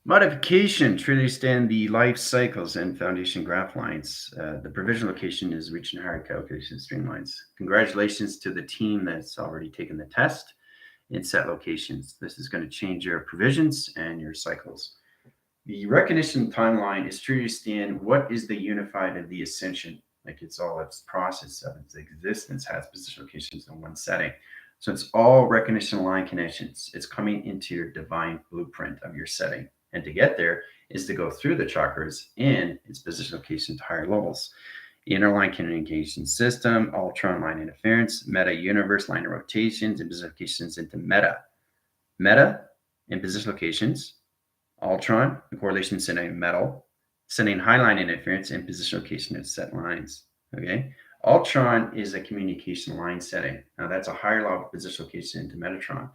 Modification truly understand the life cycles and foundation graph lines. The provision location is reaching higher calculation streamlines. Congratulations to the team that's already taken the test in set locations. This is going to change your provisions and your cycles. The recognition timeline is to understand what is the unified of the ascension. Like it's all its process of its existence has position locations in one setting. So it's all recognition line connections. It's coming into your divine blueprint of your setting. And to get there is to go through the chakras in its position location to higher levels. Inner line communication system, ultron line interference, meta universe line of rotations, and position locations into meta. Meta and position locations, ultron, the correlation sending metal, sending high line interference and position location of set lines. Okay. Ultron is a communication line setting. Now that's a higher level position location into Metatron.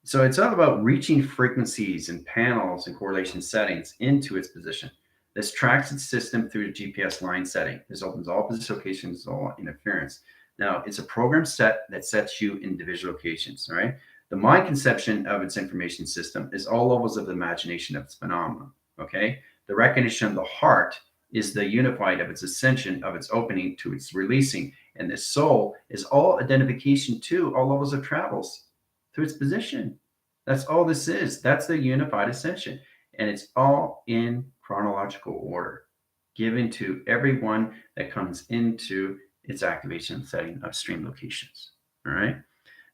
So it's all about reaching frequencies and panels and correlation settings into its position. This tracks its system through the GPS line setting. This opens all position locations, all interference. Now it's a program set that sets you in individual locations. All right. The mind conception of its information system is all levels of the imagination of its phenomenon. Okay. The recognition of the heart is the unified of its ascension, of its opening to its releasing. And the soul is all identification to all levels of travels through its position. That's all this is. That's the unified ascension. And it's all in chronological order, given to everyone that comes into its activation setting of stream locations. All right.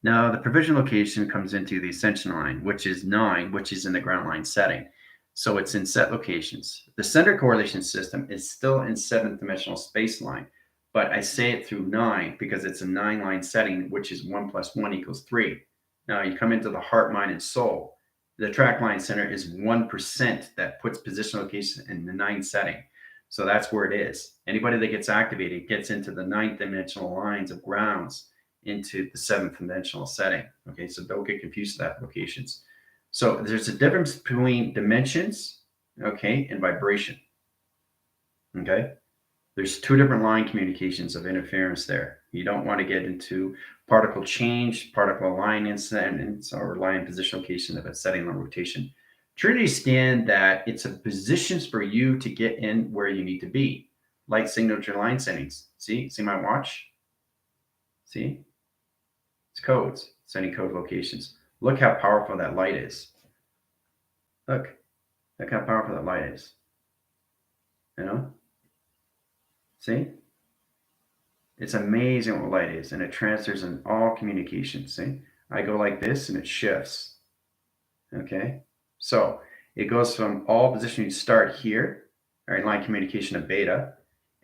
Now, the provision location comes into the ascension line, which is 9, which is in the ground line setting. So it's in set locations. The center correlation system is still in 7th dimensional space line, but I say it through 9 because it's a 9-line setting, which is 1 + 1 = 3. Now you come into the heart, mind, and soul. The track line center is 1% that puts position location in the 9 setting. So that's where it is. Anybody that gets activated gets into the 9th dimensional lines of grounds into the 7th dimensional setting. Okay, so don't get confused with that locations. So there's a difference between dimensions, okay, and vibration. Okay, there's 2 different line communications of interference there. You don't want to get into particle change, particle line incidence, or line position location of a setting on rotation. Try to understand that it's a positions for you to get in where you need to be. Light signature line settings. See my watch? See? It's codes, sending code locations. Look how powerful that light is. Look how powerful that light is. You know? See? It's amazing what light is, and it transfers in all communications. See? I go like this, and it shifts. Okay? So it goes from all position, you start here, all right, line communication of beta,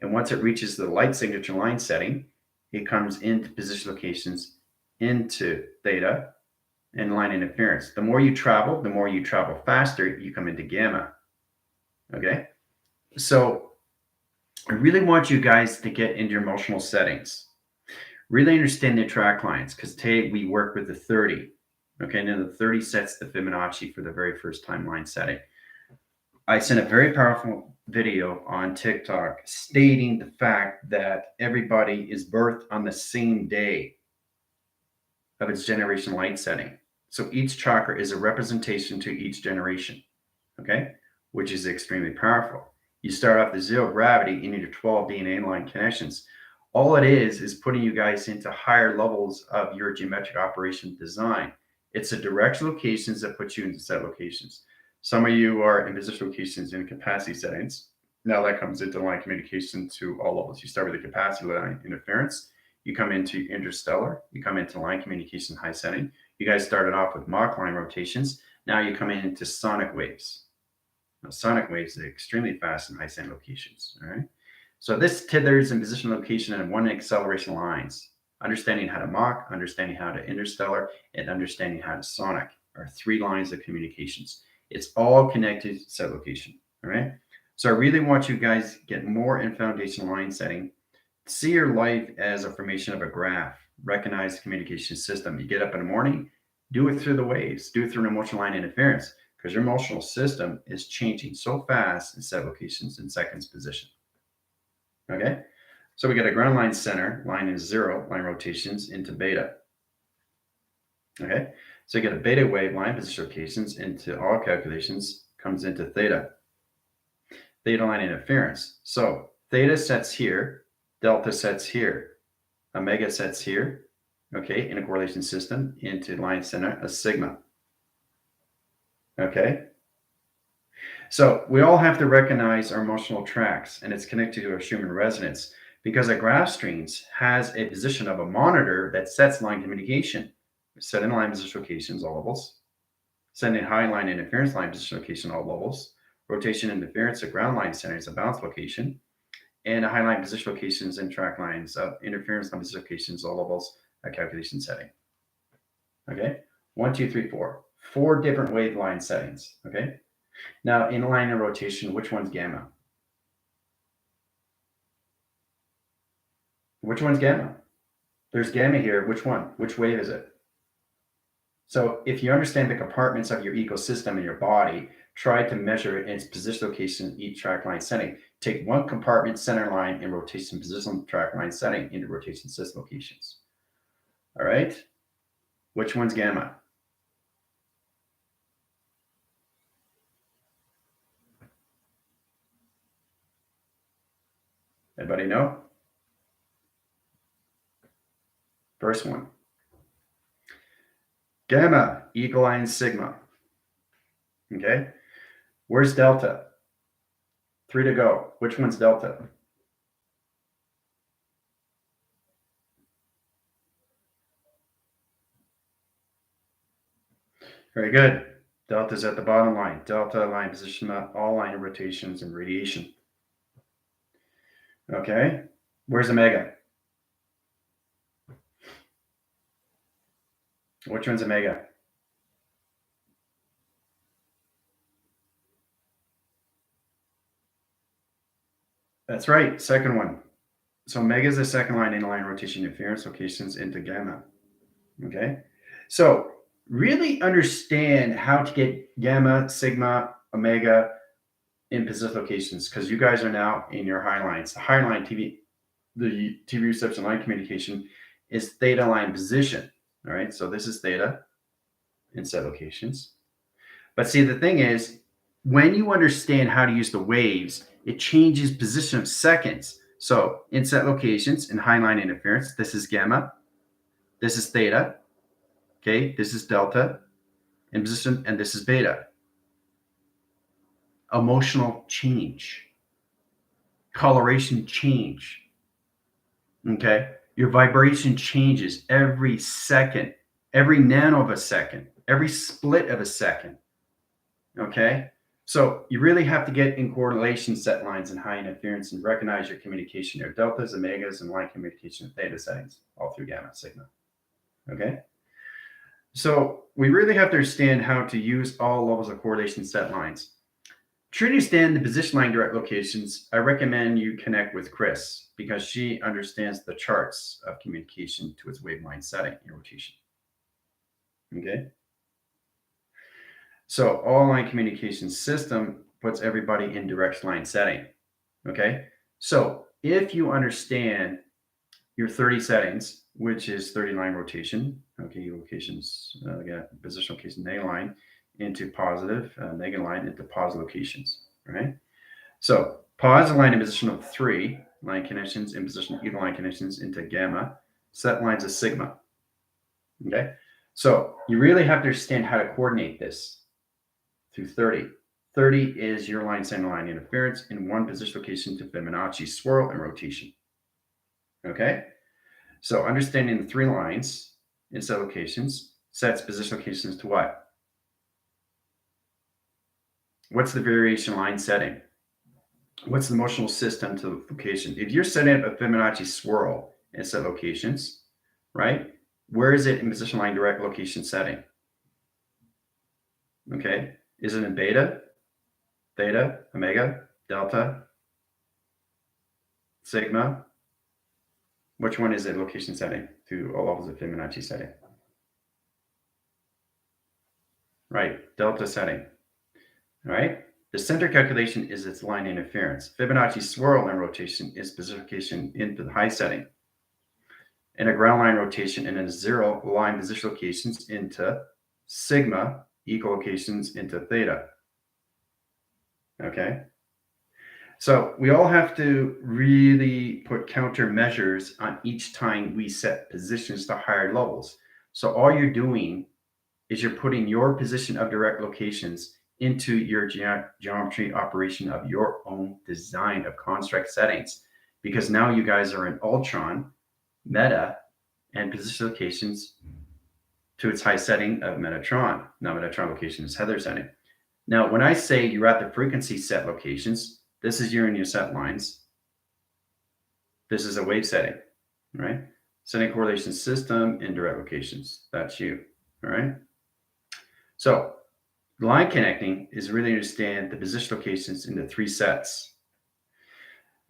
and once it reaches the light signature line setting, it comes into position locations into theta and line interference. The more you travel faster, you come into gamma. Okay? So I really want you guys to get into your emotional settings. Really understand the track lines, because today we work with the 30. Okay, and then the 30 sets the Fibonacci for the very first time line setting. I sent a very powerful video on TikTok stating the fact that everybody is birthed on the same day of its generation light setting. So each chakra is a representation to each generation, okay, which is extremely powerful. You start off the 0 gravity in your 12 DNA line connections. All it is putting you guys into higher levels of your geometric operation design. It's the direct locations that put you into set locations. Some of you are in position locations in capacity settings. Now that comes into line communication to all levels. You start with the capacity line interference. You come into interstellar. You come into line communication high setting. You guys started off with Mach line rotations. Now you come into sonic waves. Now, sonic waves are extremely fast in high setting locations. All right. So this tethers in position location and 1 acceleration lines. Understanding how to Mach, understanding how to interstellar, and understanding how to sonic are 3 lines of communications. It's all connected to set location. All right. So I really want you guys to get more in foundation line setting. See your life as a formation of a graph. Recognize the communication system. You get up in the morning, do it through the waves, do it through an emotional line interference, because your emotional system is changing so fast in set locations in seconds position. Okay, so we got a ground line center, line is 0, line rotations into beta. Okay, so you get a beta wave, line position locations into all calculations, comes into theta. Theta line interference. So theta sets here, delta sets here, omega sets here, okay, in a correlation system into line center, a sigma. Okay, so we all have to recognize our emotional tracks, and it's connected to our Schumann resonance because a graph strings has a position of a monitor that sets line communication, set in line position locations, all levels, sending high line interference line position location, all levels, rotation interference at ground line centers, a bounce location, and a high line position locations and track lines of interference line position locations, all levels, a calculation setting. Okay, 1, 2, 3, 4. 4 different wave line settings. Okay, now in line and rotation, which one's gamma? Which one's gamma? There's gamma here. Which one? Which wave is it? So if you understand the compartments of your ecosystem in your body, try to measure it in its position location in each track line setting. Take one compartment center line in rotation position track line setting into rotation system locations. All right. Which one's gamma? Anybody know? First one. Gamma equals sigma. Okay. Where's delta? 3 to go. Which one's delta? Very good. Delta's at the bottom line. Delta line position, all line rotations and radiation. Okay. Where's omega? Which one's omega? That's right. Second one. So omega is the second line in line rotation interference locations into gamma. Okay. So really understand how to get gamma, sigma, omega in position locations because you guys are now in your high lines. The high line TV, the TV reception line communication is theta line position. All right. So this is theta in set locations. But see, the thing is, when you understand how to use the waves, it changes position of seconds. So in set locations in high line interference, this is gamma, this is theta, okay, this is delta in position, and this is beta. Emotional change, coloration change, okay? Your vibration changes every second, every nano of a second, every split of a second, okay? So you really have to get in correlation set lines and high interference and recognize your communication, your deltas, omegas, and line communication theta settings, all through gamma, sigma. Okay. So we really have to understand how to use all levels of correlation set lines. To understand the position line direct locations, I recommend you connect with Chris because she understands the charts of communication to its waveline setting in rotation. Okay. So all line communication system puts everybody in direct line setting. Okay. So if you understand your 30 settings, which is 30 line rotation, okay, locations, position location negative line into positive, negative line into positive locations, right? So positive line in position of 3 line connections in position of either line connections into gamma, set lines of sigma. Okay. So you really have to understand how to coordinate this through 30. 30 is your line center line interference in one position location to Fibonacci swirl and rotation. Okay. So understanding the 3 lines in set locations sets position locations to what? What's the variation line setting? What's the motional system to the location? If you're setting up a Fibonacci swirl in set locations, right? Where is it in position line direct location setting? Okay. Is it in beta, theta, omega, delta, sigma? Which one is it location setting to all levels of Fibonacci setting? Right. Delta setting. All right. The center calculation is its line interference. Fibonacci swirl line rotation is position location into the high setting. And a ground line rotation and a zero line position locations into sigma, equal locations into theta. Okay. So we all have to really put countermeasures on each time we set positions to higher levels. So all you're doing is you're putting your position of direct locations into your geometry operation of your own design of construct settings, because now you guys are in Ultron, Meta, and position locations to its high setting of Metatron. Now Metatron location is Heather setting. Now, when I say you're at the frequency set locations, this is you're in your set lines. This is a wave setting, right? Setting correlation system, indirect locations. That's you, all right? So line connecting is really understand the position locations into 3 sets.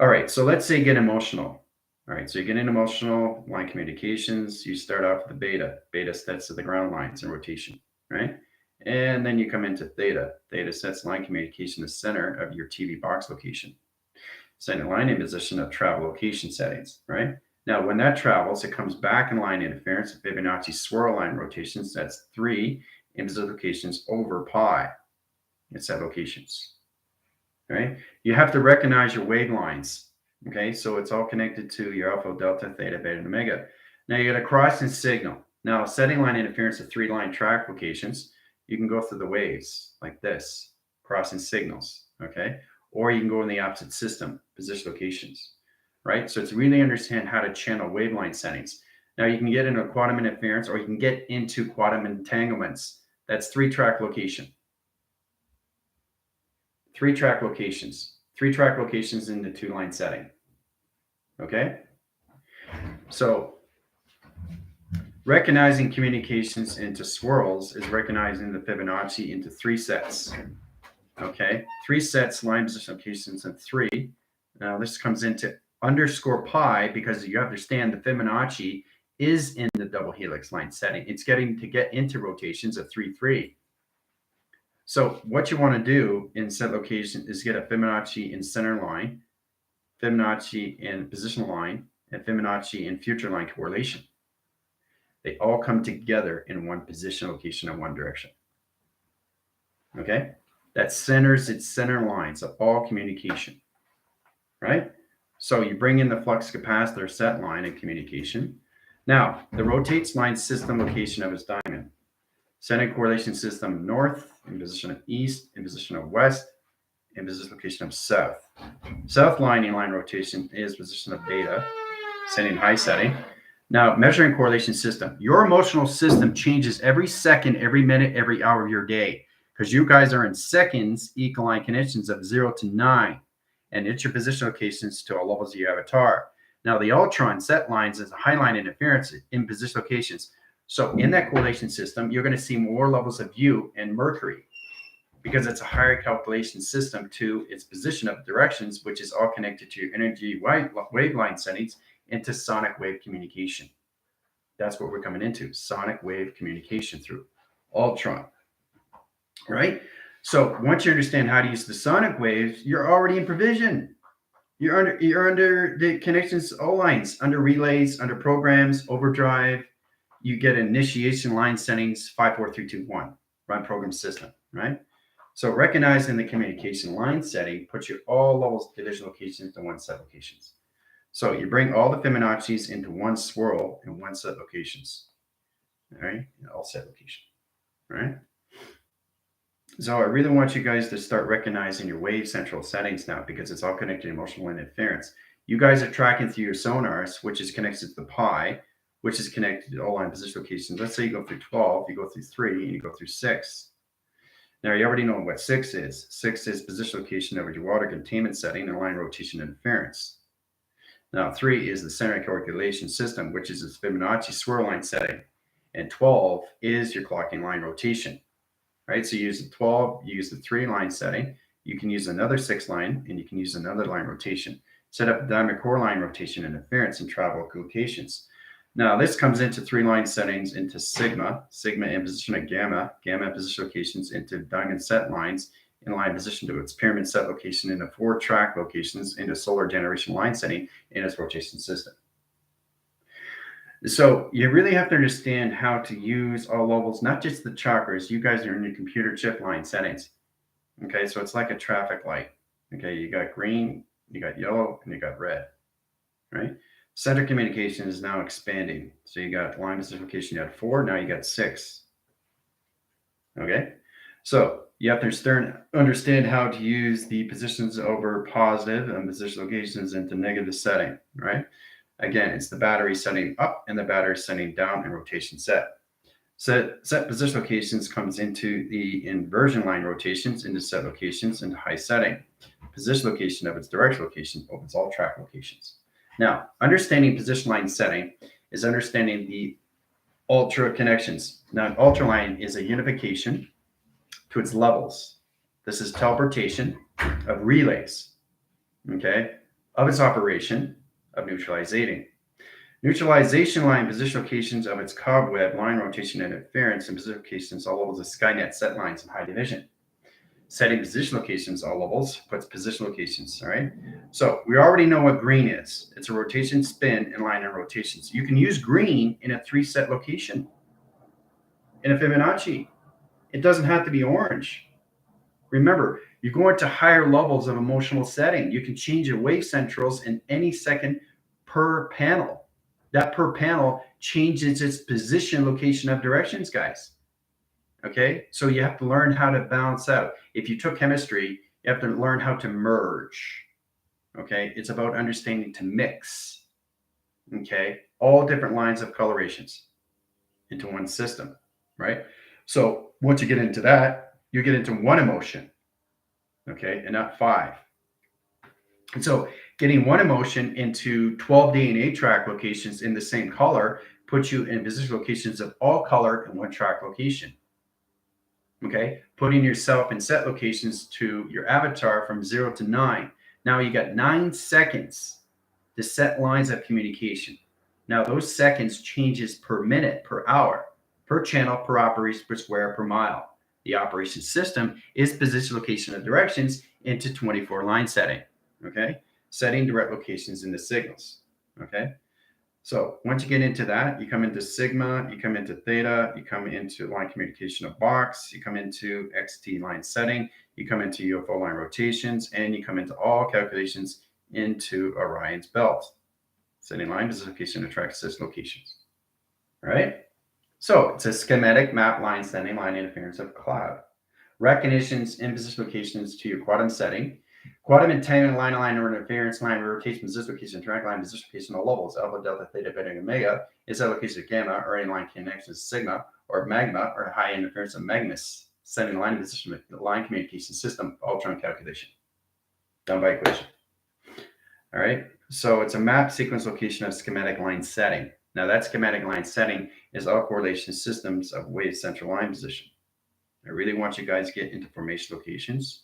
All right, so let's say get emotional. All right, so you get in emotional line communications. You start off with the beta. Beta sets to the ground lines in rotation, right? And then you come into theta. Theta sets line communication the center of your TV box location. Setting line in position of travel location settings, right? Now, when that travels, it comes back in line interference. Fibonacci swirl line rotations, that's 3 in position locations over pi in set locations, right? You have to recognize your wave lines, okay? So it's all connected to your alpha, delta, theta, beta, and omega. Now you got a crossing signal. Now, setting line interference of 3 line track locations, you can go through the waves like this, crossing signals, okay? Or you can go in the opposite system, position locations, right? So it's really understand how to channel waveline settings. Now you can get into quantum interference, or you can get into quantum entanglements. That's 3-track location. 3-track locations. 3-track locations in the 2-line setting, okay? So recognizing communications into swirls is recognizing the Fibonacci into 3 sets. Okay, 3 sets, line position locations, and 3. Now this comes into underscore pi because you understand the Fibonacci is in the double helix line setting. It's getting to get into rotations of 3, 3. So what you want to do in set location is get a Fibonacci in center line, Fibonacci in position line, and Fibonacci in future line correlation. They all come together in one position location in one direction. Okay, that centers its center lines of all communication, right? So you bring in the flux capacitor set line in communication. Now, the rotates line system location of its diamond. Center correlation system north, in position of east, in position of west, in position location of south. South line in line rotation is position of beta, setting high setting. Now, measuring correlation system. Your emotional system changes every second, every minute, every hour of your day, because you guys are in seconds, equal line connections of 0 to 9, and it's your position locations to all levels of your avatar. Now, the Ultron set lines is a high line interference in position locations. So in that correlation system, you're going to see more levels of you and Mercury, because it's a higher calculation system to its position of directions, which is all connected to your energy waveline settings into sonic wave communication. That's what we're coming into, sonic wave communication through Ultron, right? So once you understand how to use the sonic waves, you're already in provision. You're under the connections, all lines, under relays, under programs, overdrive. You get initiation line settings 5, 4, 3, 2, 1, run program system, right? So recognizing the communication line setting puts you all levels of division locations to one set locations. So you bring all the Fibonacci's into one swirl in one set locations, all right? All set location, all right? So I really want you guys to start recognizing your wave central settings now, because it's all connected to emotional interference. You guys are tracking through your sonars, which is connected to the pi, which is connected to all line position locations. Let's say you go through 12, you go through 3, and you go through 6. Now you already know what 6 is. 6 is position location over your water containment setting and line rotation interference. Now 3 is the center calculation system, which is its Fibonacci swirl line setting. And 12 is your clocking line rotation, right? So you use the 12, you use the 3 line setting. You can use another 6 line, and you can use another line rotation. Set up a diamond core line rotation interference and travel locations. Now this comes into 3 line settings into sigma in position of gamma in position locations into diamond set lines in line position to its pyramid set location into 4 track locations into solar generation line setting in its rotation system. So you really have to understand how to use all levels, not just the chakras. You guys are in your computer chip line settings. Okay, so it's like a traffic light. Okay, you got green, you got yellow, and you got red, right? Center communication is now expanding. So you got line specification, you got 4, now you got 6. Okay, so you have to understand how to use the positions over positive and position locations into negative setting, right? Again, it's the battery setting up and the battery setting down in rotation set. Set position locations comes into the inversion line rotations into set locations into high setting. Position location of its direction location opens all track locations. Now, understanding position line setting is understanding the ultra connections. Now, an ultra line is a unification to its levels. This is teleportation of relays, okay, of its operation of neutralizing. Neutralization line position locations of its cobweb, line rotation and interference, and position locations all levels of Skynet set lines in high division. Setting position locations all levels puts position locations, all right? So we already know what green is. It's a rotation, spin, and line and rotations. You can use green in a 3-set location in a Fibonacci. It doesn't have to be orange. Remember, you go into higher levels of emotional setting. You can change your wave centrals in any second per panel. That per panel changes its position, location of directions, guys. Okay, so you have to learn how to balance out. If you took chemistry, you have to learn how to merge. Okay, it's about understanding to mix. Okay, all different lines of colorations into one system, right? So once you get into that, you get into one emotion, okay, and not 5. And so getting one emotion into 12 DNA track locations in the same color puts you in position locations of all color in one track location. Okay, putting yourself in set locations to your avatar from 0 to 9. Now you got 9 seconds to set lines of communication. Now those seconds changes per minute, per hour, per channel, per operation, per square, per mile. The operation system is position, location, and directions into 24 line setting. Okay, setting direct locations into signals. Okay, so once you get into that, you come into sigma, you come into theta, you come into line communication of box, you come into XT line setting, you come into UFO line rotations, and you come into all calculations into Orion's belt. Setting line position location attracts system locations. All right. So it's a schematic map line setting, line interference of cloud. Recognitions in position locations to your quantum setting. Quantum entanglement line interference, line rotation, position location, track line, position location, all levels, alpha, delta, theta, beta, and omega, is that location of gamma, or any line connection sigma, or magma, or high interference of Magnus, setting line position, line communication system, ultron calculation, done by equation. All right, so it's a map sequence location of schematic line setting. Now that schematic line setting is all correlation systems of wave central line position. I really want you guys to get into formation locations.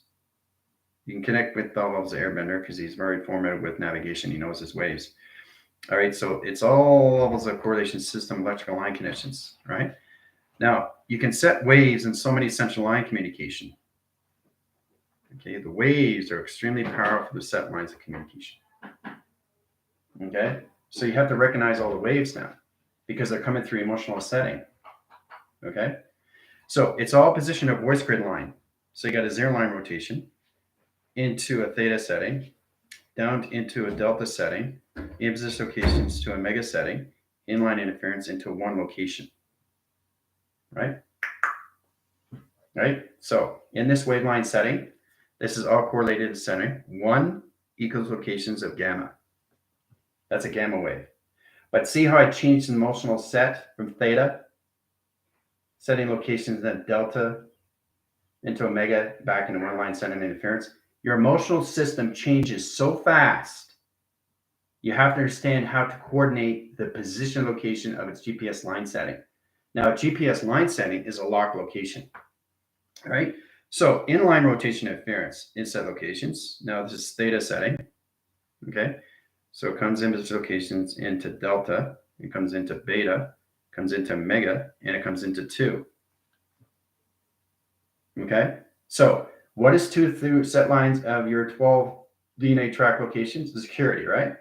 You can connect with all levels of Airbender because he's very informative with navigation. He knows his waves. All right, so it's all levels of correlation system electrical line connections, right? Now, you can set waves in so many central line communication. Okay, the waves are extremely powerful to set lines of communication. Okay, so you have to recognize all the waves now because they're coming through emotional setting. Okay, so it's all position of voice grid line. So you got a 0 line rotation into a theta setting, down into a delta setting, in position locations to a mega setting, inline interference into one location. Right? Right? So in this waveline setting, this is all correlated to center. 1 equals locations of gamma. That's a gamma wave. But see how I changed the emotional set from theta, setting locations then delta into omega back into one line setting interference. Your emotional system changes so fast, you have to understand how to coordinate the position location of its GPS line setting. Now, a GPS line setting is a locked location, all right? So inline rotation interference in set locations. Now, this is theta setting, okay? So it comes in position locations into delta, it comes into beta, comes into mega, and it comes into 2. Okay, so What is 2 through set lines of your 12 DNA track locations? The security, right?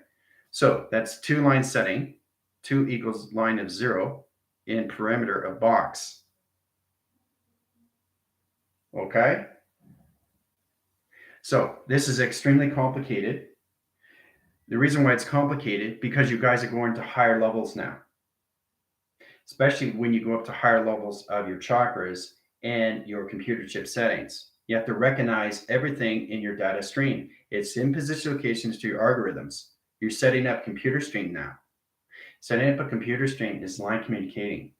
So that's 2 line setting, 2 equals line of 0 in perimeter of box. Okay? So this is extremely complicated. The reason why it's complicated, because you guys are going to higher levels now, especially when you go up to higher levels of your chakras and your computer chip settings. You have to recognize everything in your data stream. It's in position locations to your algorithms. You're setting up computer stream now. Setting up a computer stream is line communicating.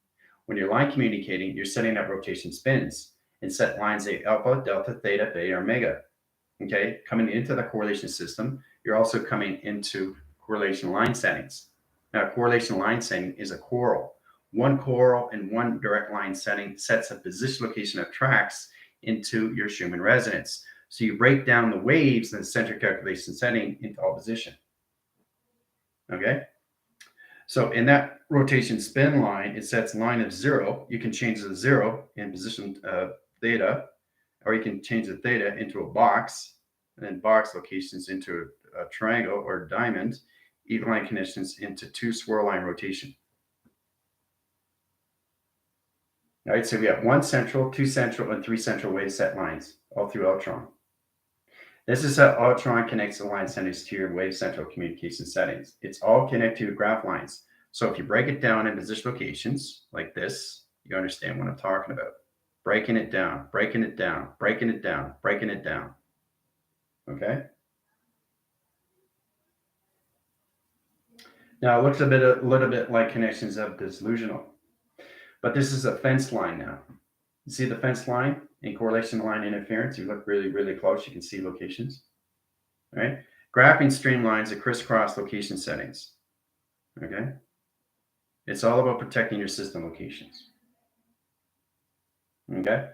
When you're line communicating, you're setting up rotation spins and set lines A alpha, delta, theta, beta, omega. Okay, coming into the correlation system, you're also coming into correlation line settings. Now, correlation line setting is a coral. One coral and one direct line setting sets a position location of tracks into your Schumann resonance. So you break down the waves in the center calculation setting into all position. Okay? So in that rotation spin line, it sets line of 0. You can change the 0 in position theta, or you can change the theta into a box, and then box locations into a triangle or diamond, even line conditions into 2 swirl line rotation. All right, so we have 1 central, 2 central, and 3 central wave set lines all through Ultron. This is how Ultron connects the line settings to your wave central communication settings. It's all connected to graph lines. So if you break it down in position locations like this, you understand what I'm talking about. Breaking it down, breaking it down, breaking it down, breaking it down. Okay? Now it looks a little bit like connections of disillusional, but this is a fence line now. You see the fence line and correlation line interference? You look really, really close. You can see locations, right? Graphing streamlines are crisscross location settings, okay? It's all about protecting your system locations, okay?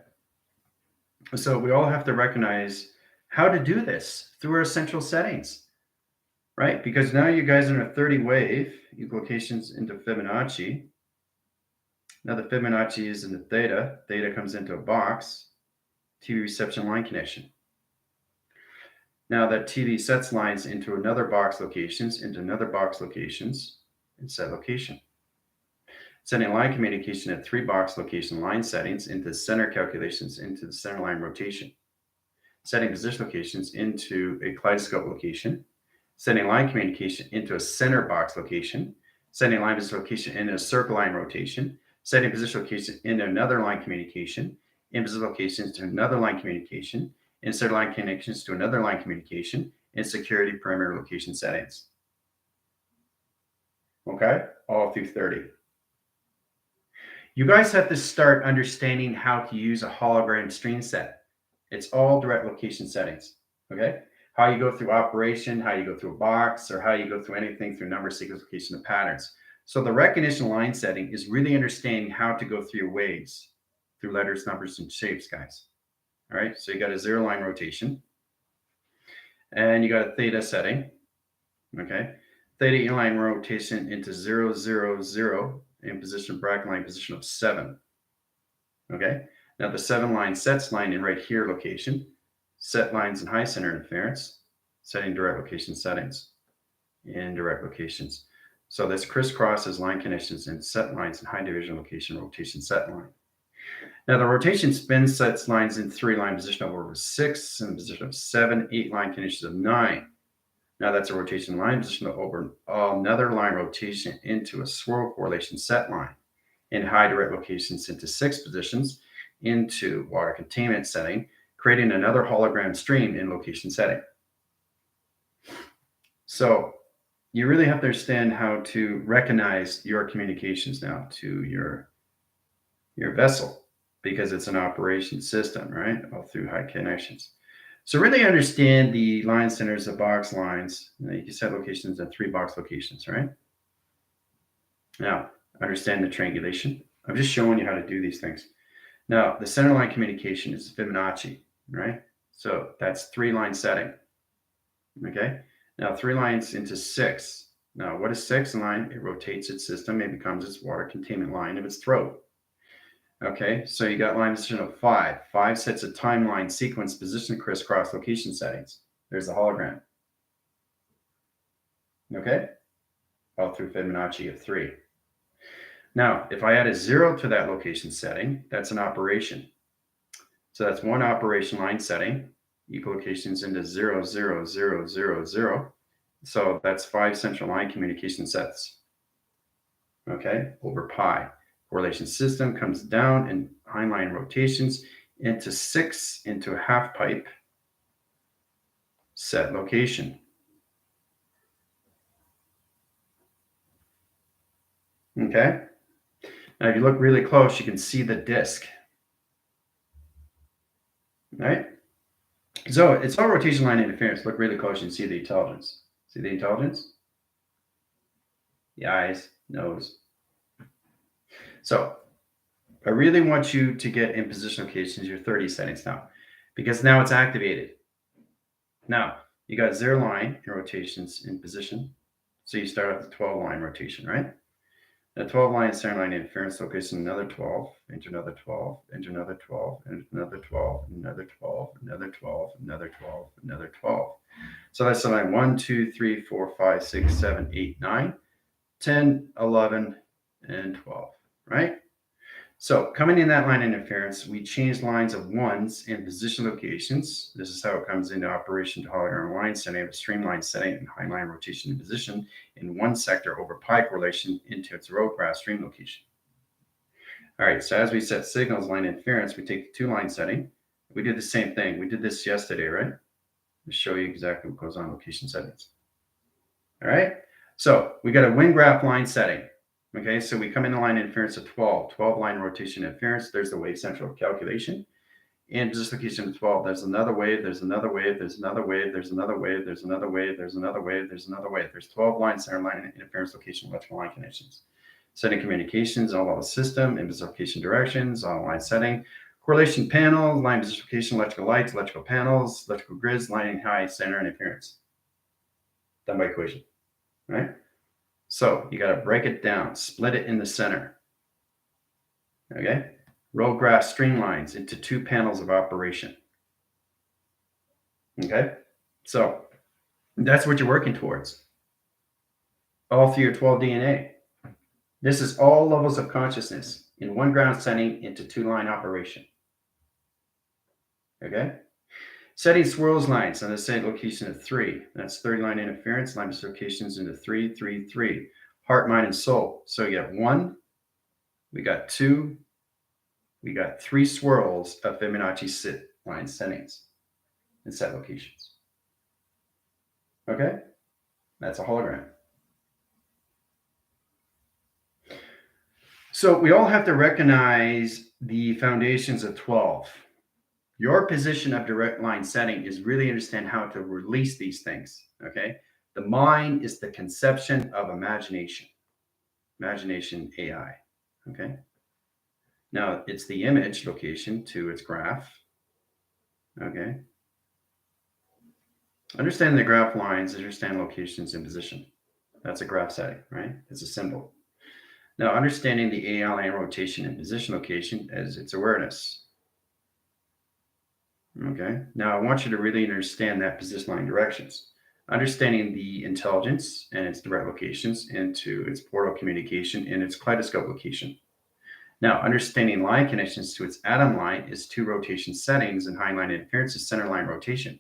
So we all have to recognize how to do this through our central settings, right? Because now you guys are in a 30 wave, locations into Fibonacci. Now the Fibonacci is in the theta. Theta comes into a box, TV reception line connection. Now that TV sets lines into another box locations, into another box locations, and set location. Setting line communication at 3 box location line settings into center calculations into the center line rotation. Setting position locations into a kaleidoscope location. Setting line communication into a center box location. Setting line position location into a circle line rotation. Setting position location into another line communication. In position locations to another line communication. Insert line connections to another line communication. And security perimeter location settings. Okay, all through 30. You guys have to start understanding how to use a hologram stream set. It's all direct location settings, okay? How you go through operation, how you go through a box, or how you go through anything through number, sequence, location, and patterns. So the recognition line setting is really understanding how to go through your waves, through letters, numbers, and shapes, guys. All right, so you got a 0 line rotation, and you got a theta setting, okay? Theta inline rotation into 0, 0, 0, in position bracket line position of 7. Okay. Now the 7 line sets line in right here location, set lines in high center interference, setting direct location settings in direct locations. So this crisscrosses line connections and set lines in high division location rotation set line. Now the rotation spin sets lines in 3 line position of order 6 and position of 7, 8 line connections of 9. Now that's a rotation line position over another line rotation into a swirl correlation set line in high direct locations into 6 positions into water containment setting, creating another hologram stream in location setting. So you really have to understand how to recognize your communications now to your vessel, because it's an operation system, right? All through high connections. So really understand the line centers of box lines. You can set locations in 3 box locations, right? Now, understand the triangulation. I'm just showing you how to do these things. Now, the center line communication is Fibonacci, right? So that's 3 line setting, okay? Now, 3 lines into 6. Now, what is 6 line? It rotates its system. It becomes its water containment line of its throat. Okay, so you got line position of 5. 5 sets a timeline, sequence, position, crisscross, location settings. There's the hologram. Okay, all through Fibonacci of 3. Now, if I add a 0 to that location setting, that's an operation. So that's one operation line setting, equalocations into 0, 0, 0, 0, 0. So that's 5 central line communication sets. Okay, over pi. Correlation system comes down in hindline rotations into 6 into a half pipe set location. Okay, now if you look really close, you can see the disk. Right? So it's all rotation line interference. Look really close, you can see the intelligence. See the intelligence? The eyes, nose. So I really want you to get in position locations, your 30 settings now, because now it's activated. Now you got 0 line in rotations in position. So you start off the 12 line rotation, right? The 12 line center line interference location, another 12, into another 12, into another 12, into another 12, another 12, another 12, another 12, another 12. So that's the line 1, 2, 3, 4, 5, 6, 7, 8, 9, 10, 11, and 12, right? So coming in that line interference, we change lines of 1s in position locations. This is how it comes into operation to hologram line setting, a streamline setting, and high line rotation and position in one sector over pi correlation into its row graph stream location. All right, so as we set signals line interference, we take the 2-line setting. We did the same thing. We did this yesterday, right? To show you exactly what goes on location settings. All right, so we got a wind graph line setting. Okay, so we come in the line interference of 12 line rotation interference. There's the wave central calculation. And just location of 12, there's another wave, there's another wave, there's another wave, there's another wave, there's another wave, there's another wave, there's another wave. There's 12 line center line interference location electrical line connections. Setting communications, all level system, in location directions, all line setting, correlation panel, line position location, electrical lights, electrical panels, electrical grids, line high center interference. Done by equation, right? So you got to break it down, split it in the center. Okay, row graph streamlines into 2 panels of operation. Okay, so that's what you're working towards. All through your 12 DNA. This is all levels of consciousness in one ground setting into 2-line operation. Okay, setting swirls lines on the set location of 3. That's 30-line interference, line locations into 3, 3, 3. Heart, mind, and soul. So you got 1, we got 2, we got 3 swirls of Fibonacci sit line settings and set locations. Okay, that's a hologram. So we all have to recognize the foundations of 12. Your position of direct line setting is really understand how to release these things. Okay, the mind is the conception of imagination AI. Okay, now it's the image location to its graph. Okay, understand the graph lines, understand locations and position. That's a graph setting, right? It's a symbol. Now understanding the AI line rotation and position location as its awareness. Okay, now I want you to really understand that position line directions. Understanding the intelligence and its direct locations into its portal communication and its kaleidoscope location. Now, understanding line connections to its atom line is 2 rotation settings, and high line interference is center line rotation.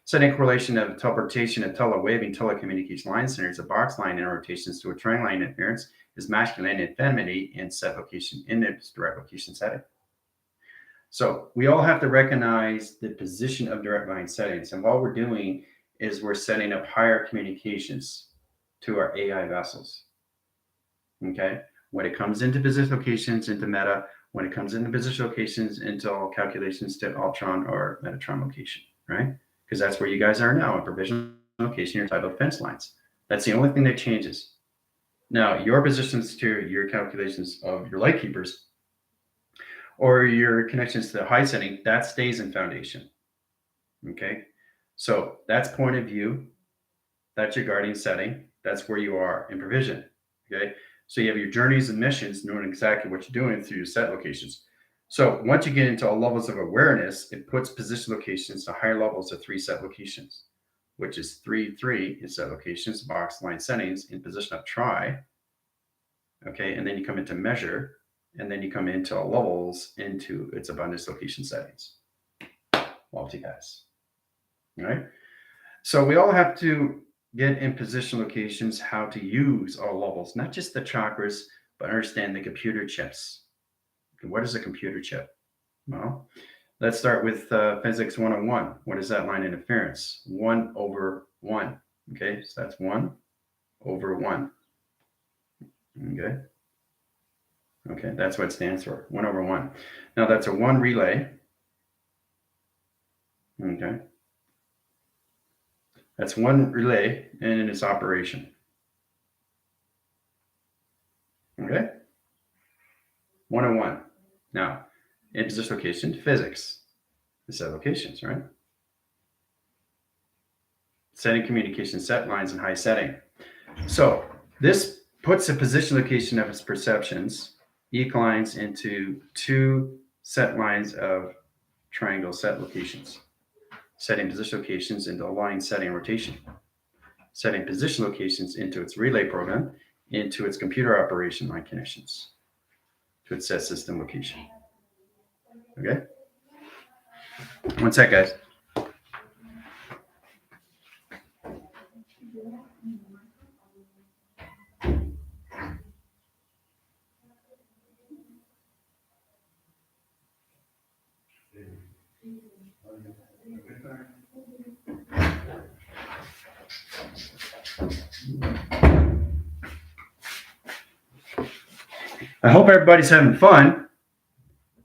Setting correlation of teleportation of tele-waving telecommunication line centers of box line interrotations to a triangle line interference is masculine and femininity in set location in its direct location setting. So we all have to recognize the position of direct line settings. And what we're doing is we're setting up higher communications to our AI vessels. Okay. When it comes into position locations, into meta, when it comes into position locations, into all calculations to Ultron or Metatron location, right? Because that's where you guys are now in provisional location, your type of fence lines. That's the only thing that changes. Now, your positions to your calculations of your light keepers or your connections to the high setting, that stays in foundation. Okay. So that's point of view. That's your guardian setting. That's where you are in provision. Okay. So you have your journeys and missions, knowing exactly what you're doing through your set locations. So once you get into all levels of awareness, it puts position locations to higher levels of 3 set locations, which is 3 in set locations, box, line settings, in position of try. Okay, and then you come into measure, and then you come into levels into its abundance location settings. Multi-pass. All right. So we all have to get in position locations, how to use all levels, not just the chakras, but understand the computer chips. What is a computer chip? Well, let's start with physics 101. What is that line interference? 1/1. Okay, so that's 1/1. Okay. Okay, that's what it stands for, 1/1. Now that's a 1 relay. Okay. That's 1 relay and in its operation. Okay. 101. Now, in position location, physics. The set locations, right? Setting communication set lines in high setting. So this puts a position location of its perceptions, equines into 2 set lines of triangle set locations. Setting position locations into align setting rotation. Setting position locations into its relay program, into its computer operation line connections, to its set system location. Okay? One sec, guys. I hope everybody's having fun,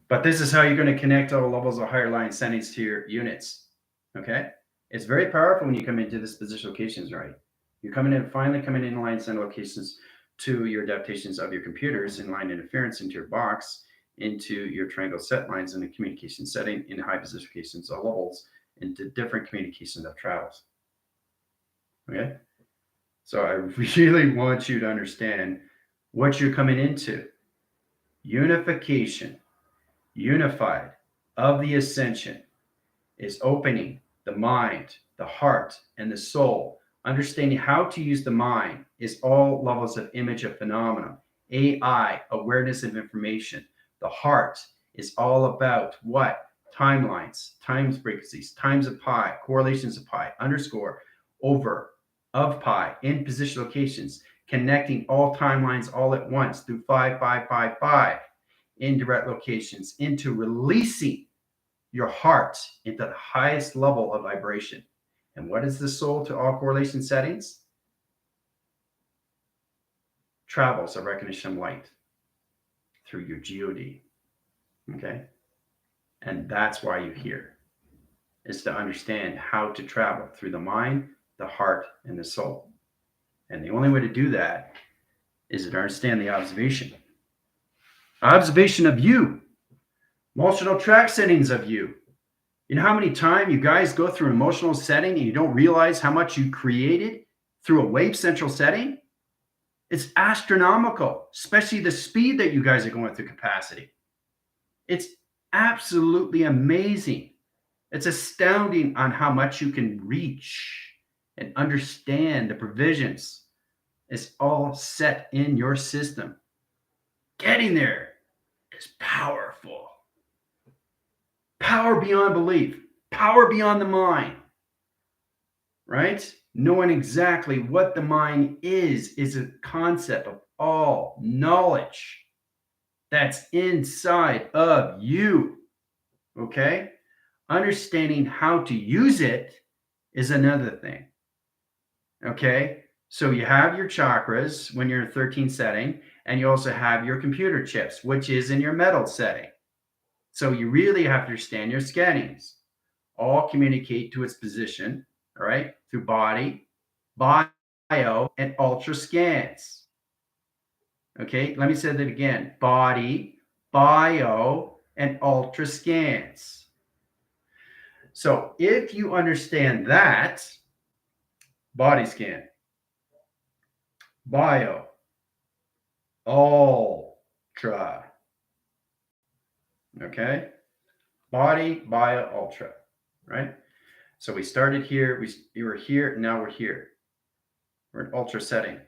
but this is how you're going to connect all levels of higher line settings to your units. Okay? It's very powerful when you come into this position locations, right? You're finally coming in line center locations to your adaptations of your computers, in line interference into your box, into your triangle set lines in the communication setting, in high position locations of levels, into different communications of travels. Okay? So I really want you to understand what you're coming into. Unification, unified of the ascension, is opening the mind, the heart, and the soul. Understanding how to use the mind is all levels of image of phenomena. AI, awareness of information. The heart is all about what? Timelines, times frequencies, times of pi, correlations of pi, underscore, over, of pi, in position locations, connecting all timelines all at once through 5555 indirect locations into releasing your heart into the highest level of vibration. And what is the soul to all correlation settings? Travels of recognition of light through your GOD. Okay? And that's why you're here, is to understand how to travel through the mind, the heart, and the soul. And the only way to do that is to understand the observation. Observation of you. Emotional track settings of you. You know how many times you guys go through an emotional setting and you don't realize how much you created through a wave central setting? It's astronomical, especially the speed that you guys are going through capacity. It's absolutely amazing. It's astounding on how much you can reach and understand the provisions. It's all set in your system. Getting there is powerful. Power beyond belief, power beyond the mind, right? Knowing exactly what the mind is a concept of all knowledge that's inside of you, okay? Understanding how to use it is another thing, okay? So you have your chakras when you're in 13 setting, and you also have your computer chips, which is in your metal setting. So you really have to understand your scannings. All communicate to its position, all right, through body, bio, and ultra scans. Okay, let me say that again. Body, bio, and ultra scans. So if you understand that, body scan, bio, ultra. Okay? Body, bio, ultra. Right? So we started here, we were here, now we're here. We're in ultra setting.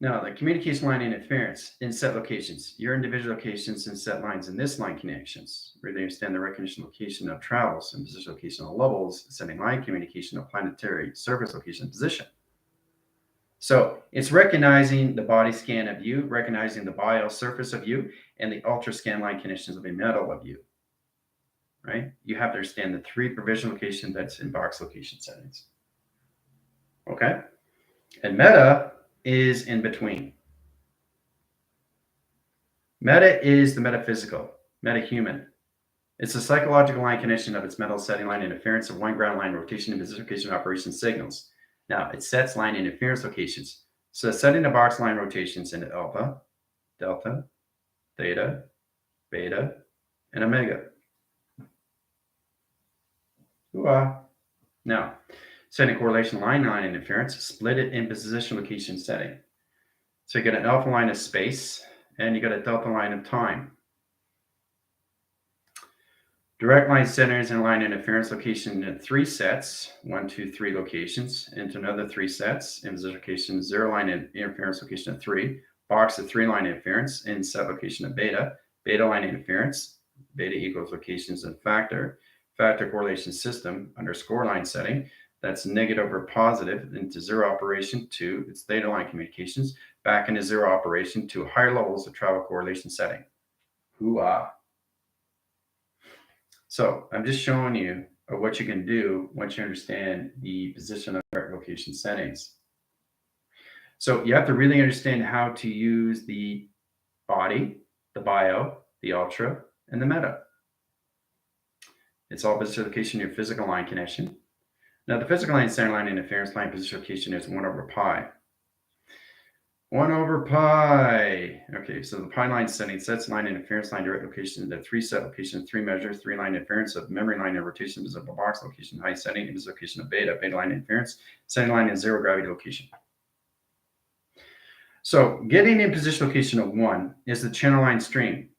Now, the communication line interference in set locations. Your individual locations and set lines in this line connections. Really understand the recognition location of travels and position location of levels, setting line communication of planetary surface location and position. So it's recognizing the body scan of you, recognizing the bio surface of you, and the ultra scan line connections of a metal of you. Right? You have to understand the 3 provision location that's in box location settings. Okay? And meta is in between. Meta is the metaphysical, meta-human. It's a psychological line connection of its metal setting line interference of one ground line rotation and position location operation signals. Now, it sets line interference locations. So setting the box line rotations into alpha, delta, theta, beta, and omega. Ooh-ah. Now, setting correlation line interference, split it in position location setting. So you get an alpha line of space, and you got a delta line of time. Direct line centers and line interference location in 3 sets, 1, 2, 3 locations, into another 3 sets, in position location 0 line interference location of 3, box of 3 line interference in set location of beta, beta line interference, beta equals locations and factor correlation system underscore line setting, that's negative or positive into 0 operation to its theta line communications, back into 0 operation to higher levels of travel correlation setting. Hoo-ah. So I'm just showing you what you can do once you understand the position of direct location settings. So you have to really understand how to use the body, the bio, the ultra, and the meta. It's all position location, your physical line connection. Now the physical line center line interference line position location is 1 over pi. 1 over pi. Okay, so the pi line setting sets line interference line direct location into 3 set locations, 3 measures, 3 line interference of memory line and rotation of a box location, high setting, is location of beta line interference, setting line is 0 gravity location. So getting in position location of 1 is the channel line stream.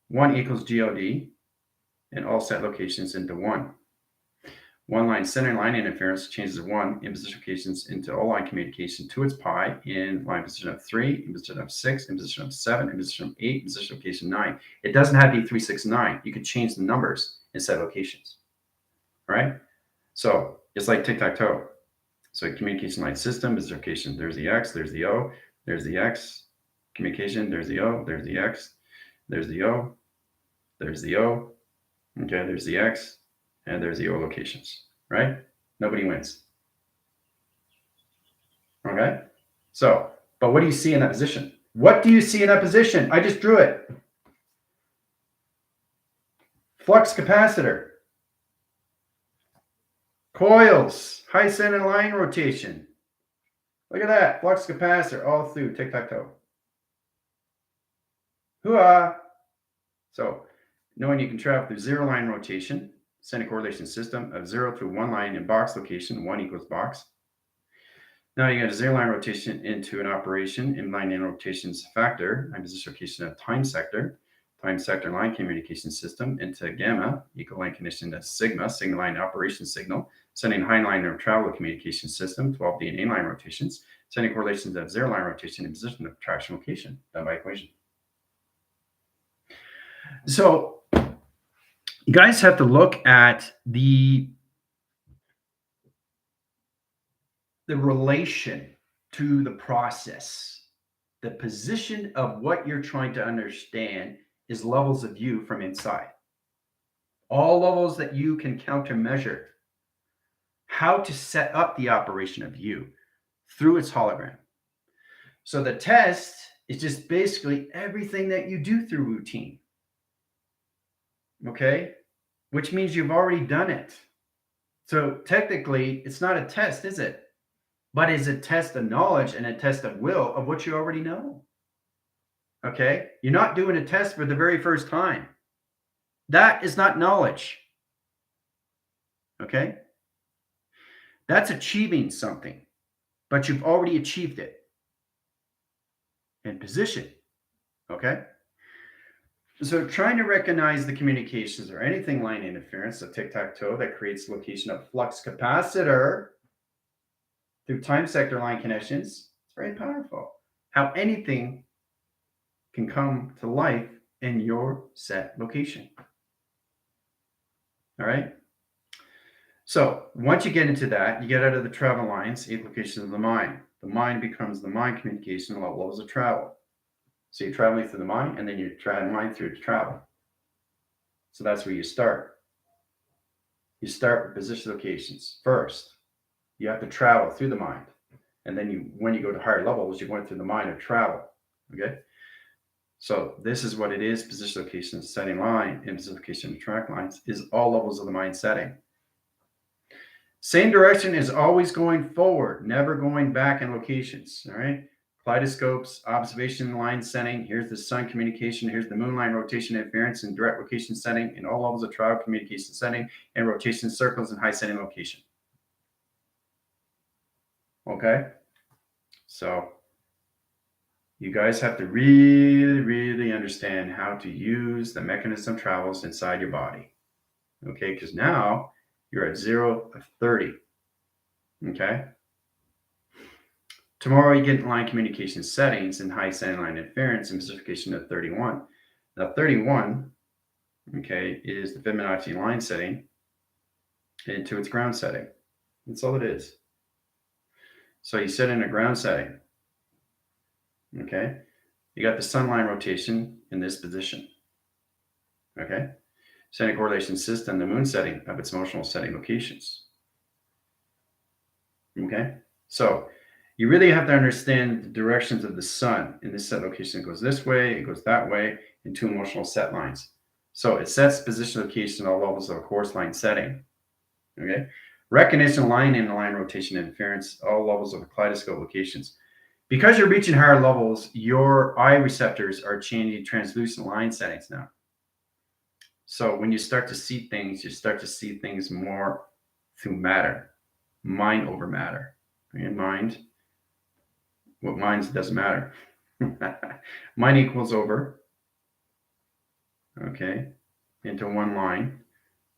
1 equals GOD and all set locations into 1. 1 line center line interference changes 1 in position locations into all line communication to its pi in line position of 3, in position of 6, in position of 7, in position of 8, in position location 9. It doesn't have to be 3, 6, 9. You can change the numbers in set locations. All right? So it's like tic-tac-toe. So communication line system is location. There's the X, there's the O, there's the X. Communication, there's the O, there's the X, there's the O, there's the O. Okay, there's the X, and there's the O locations, right? Nobody wins. Okay? So, but what do you see in that position? What do you see in that position? I just drew it. Flux capacitor. Coils. High center line rotation. Look at that. Flux capacitor all through tic-tac-toe. Hoo-ah. So, knowing you can travel through 0 line rotation, center correlation system of 0 through 1 line in box location, 1 equals box. Now you got a 0 line rotation into an operation in line in rotations factor, and position location of time sector line communication system into gamma, equal line condition to sigma line operation signal, sending high line of travel communication system, 12 DNA line rotations, sending correlations of 0 line rotation in position of traction location, done by equation. So you guys have to look at the relation to the process. The position of what you're trying to understand is levels of you from inside. All levels that you can countermeasure. How to set up the operation of you through its hologram. So the test is just basically everything that you do through routine. Okay? Which means you've already done it. So technically, it's not a test, is it? But it's a test of knowledge and a test of will of what you already know. Okay? You're not doing a test for the very first time. That is not knowledge. Okay? That's achieving something, but you've already achieved it. and position. Okay? So trying to recognize the communications or anything line interference, a tic-tac-toe that creates location of flux capacitor through time sector line connections, it's very powerful. How anything can come to life in your set location. All right? So once you get into that, you get out of the travel lines, 8 locations of the mind. The mind becomes the mind communication levels of travel. So you're traveling through the mind, and then you mind through the travel. So that's where you start. You start with position locations first. You have to travel through the mind, and then when you go to higher levels, you're going through the mind of travel. Okay. So this is what it is: position location, setting line, and position location of track lines is all levels of the mind setting. Same direction is always going forward, never going back in locations. All right. Kaleidoscopes, observation line setting. Here's the sun communication. Here's the moon line rotation interference and direct location setting in all levels of travel communication setting and rotation circles and high setting location. Okay. So you guys have to really, really understand how to use the mechanism of travels inside your body. Okay. Because now you're at 0 of 30. Okay. Tomorrow you get line communication settings and high setting line interference and specification of 31. Now 31, okay, is the Fibonacci line setting into its ground setting. That's all it is. So you set in a ground setting. Okay. You got the sun line rotation in this position. Okay. Setting correlation system, the moon setting of its motional setting locations. Okay. So you really have to understand the directions of the sun in this set location. It goes this way, it goes that way, in 2 emotional set lines. So it sets position location at all levels of a course line setting. Okay. Recognition line and line rotation interference, all levels of the kaleidoscope locations. Because you're reaching higher levels, your eye receptors are changing translucent line settings now. So when you start to see things, you start to see things more through matter, mind over matter. And mind, what minds doesn't matter. Mind equals over, okay, into one line,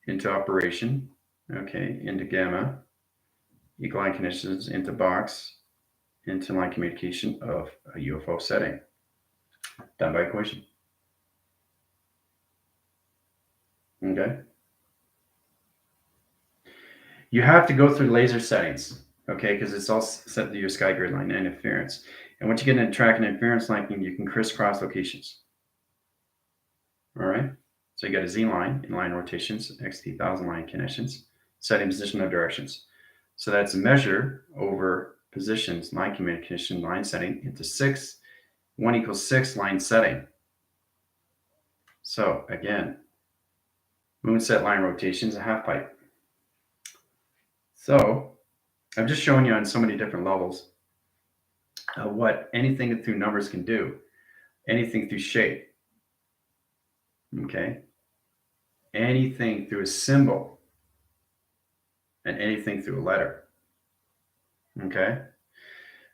into operation, okay, into gamma, equal line conditions, into box, into line communication of a UFO setting. Done by equation. Okay. You have to go through laser settings, okay, because it's all set to your sky grid line and interference. And once you get into track and interference lining, you can crisscross locations. All right. So you got a Z line in line rotations, XT 1000 line connections, setting position of directions. So that's a measure over positions, line communication, line setting into 6, 1 equals 6 line setting. So again, moon set line rotations, a half pipe. So I'm just showing you on so many different levels what anything through numbers can do, anything through shape, okay, anything through a symbol, and anything through a letter, okay.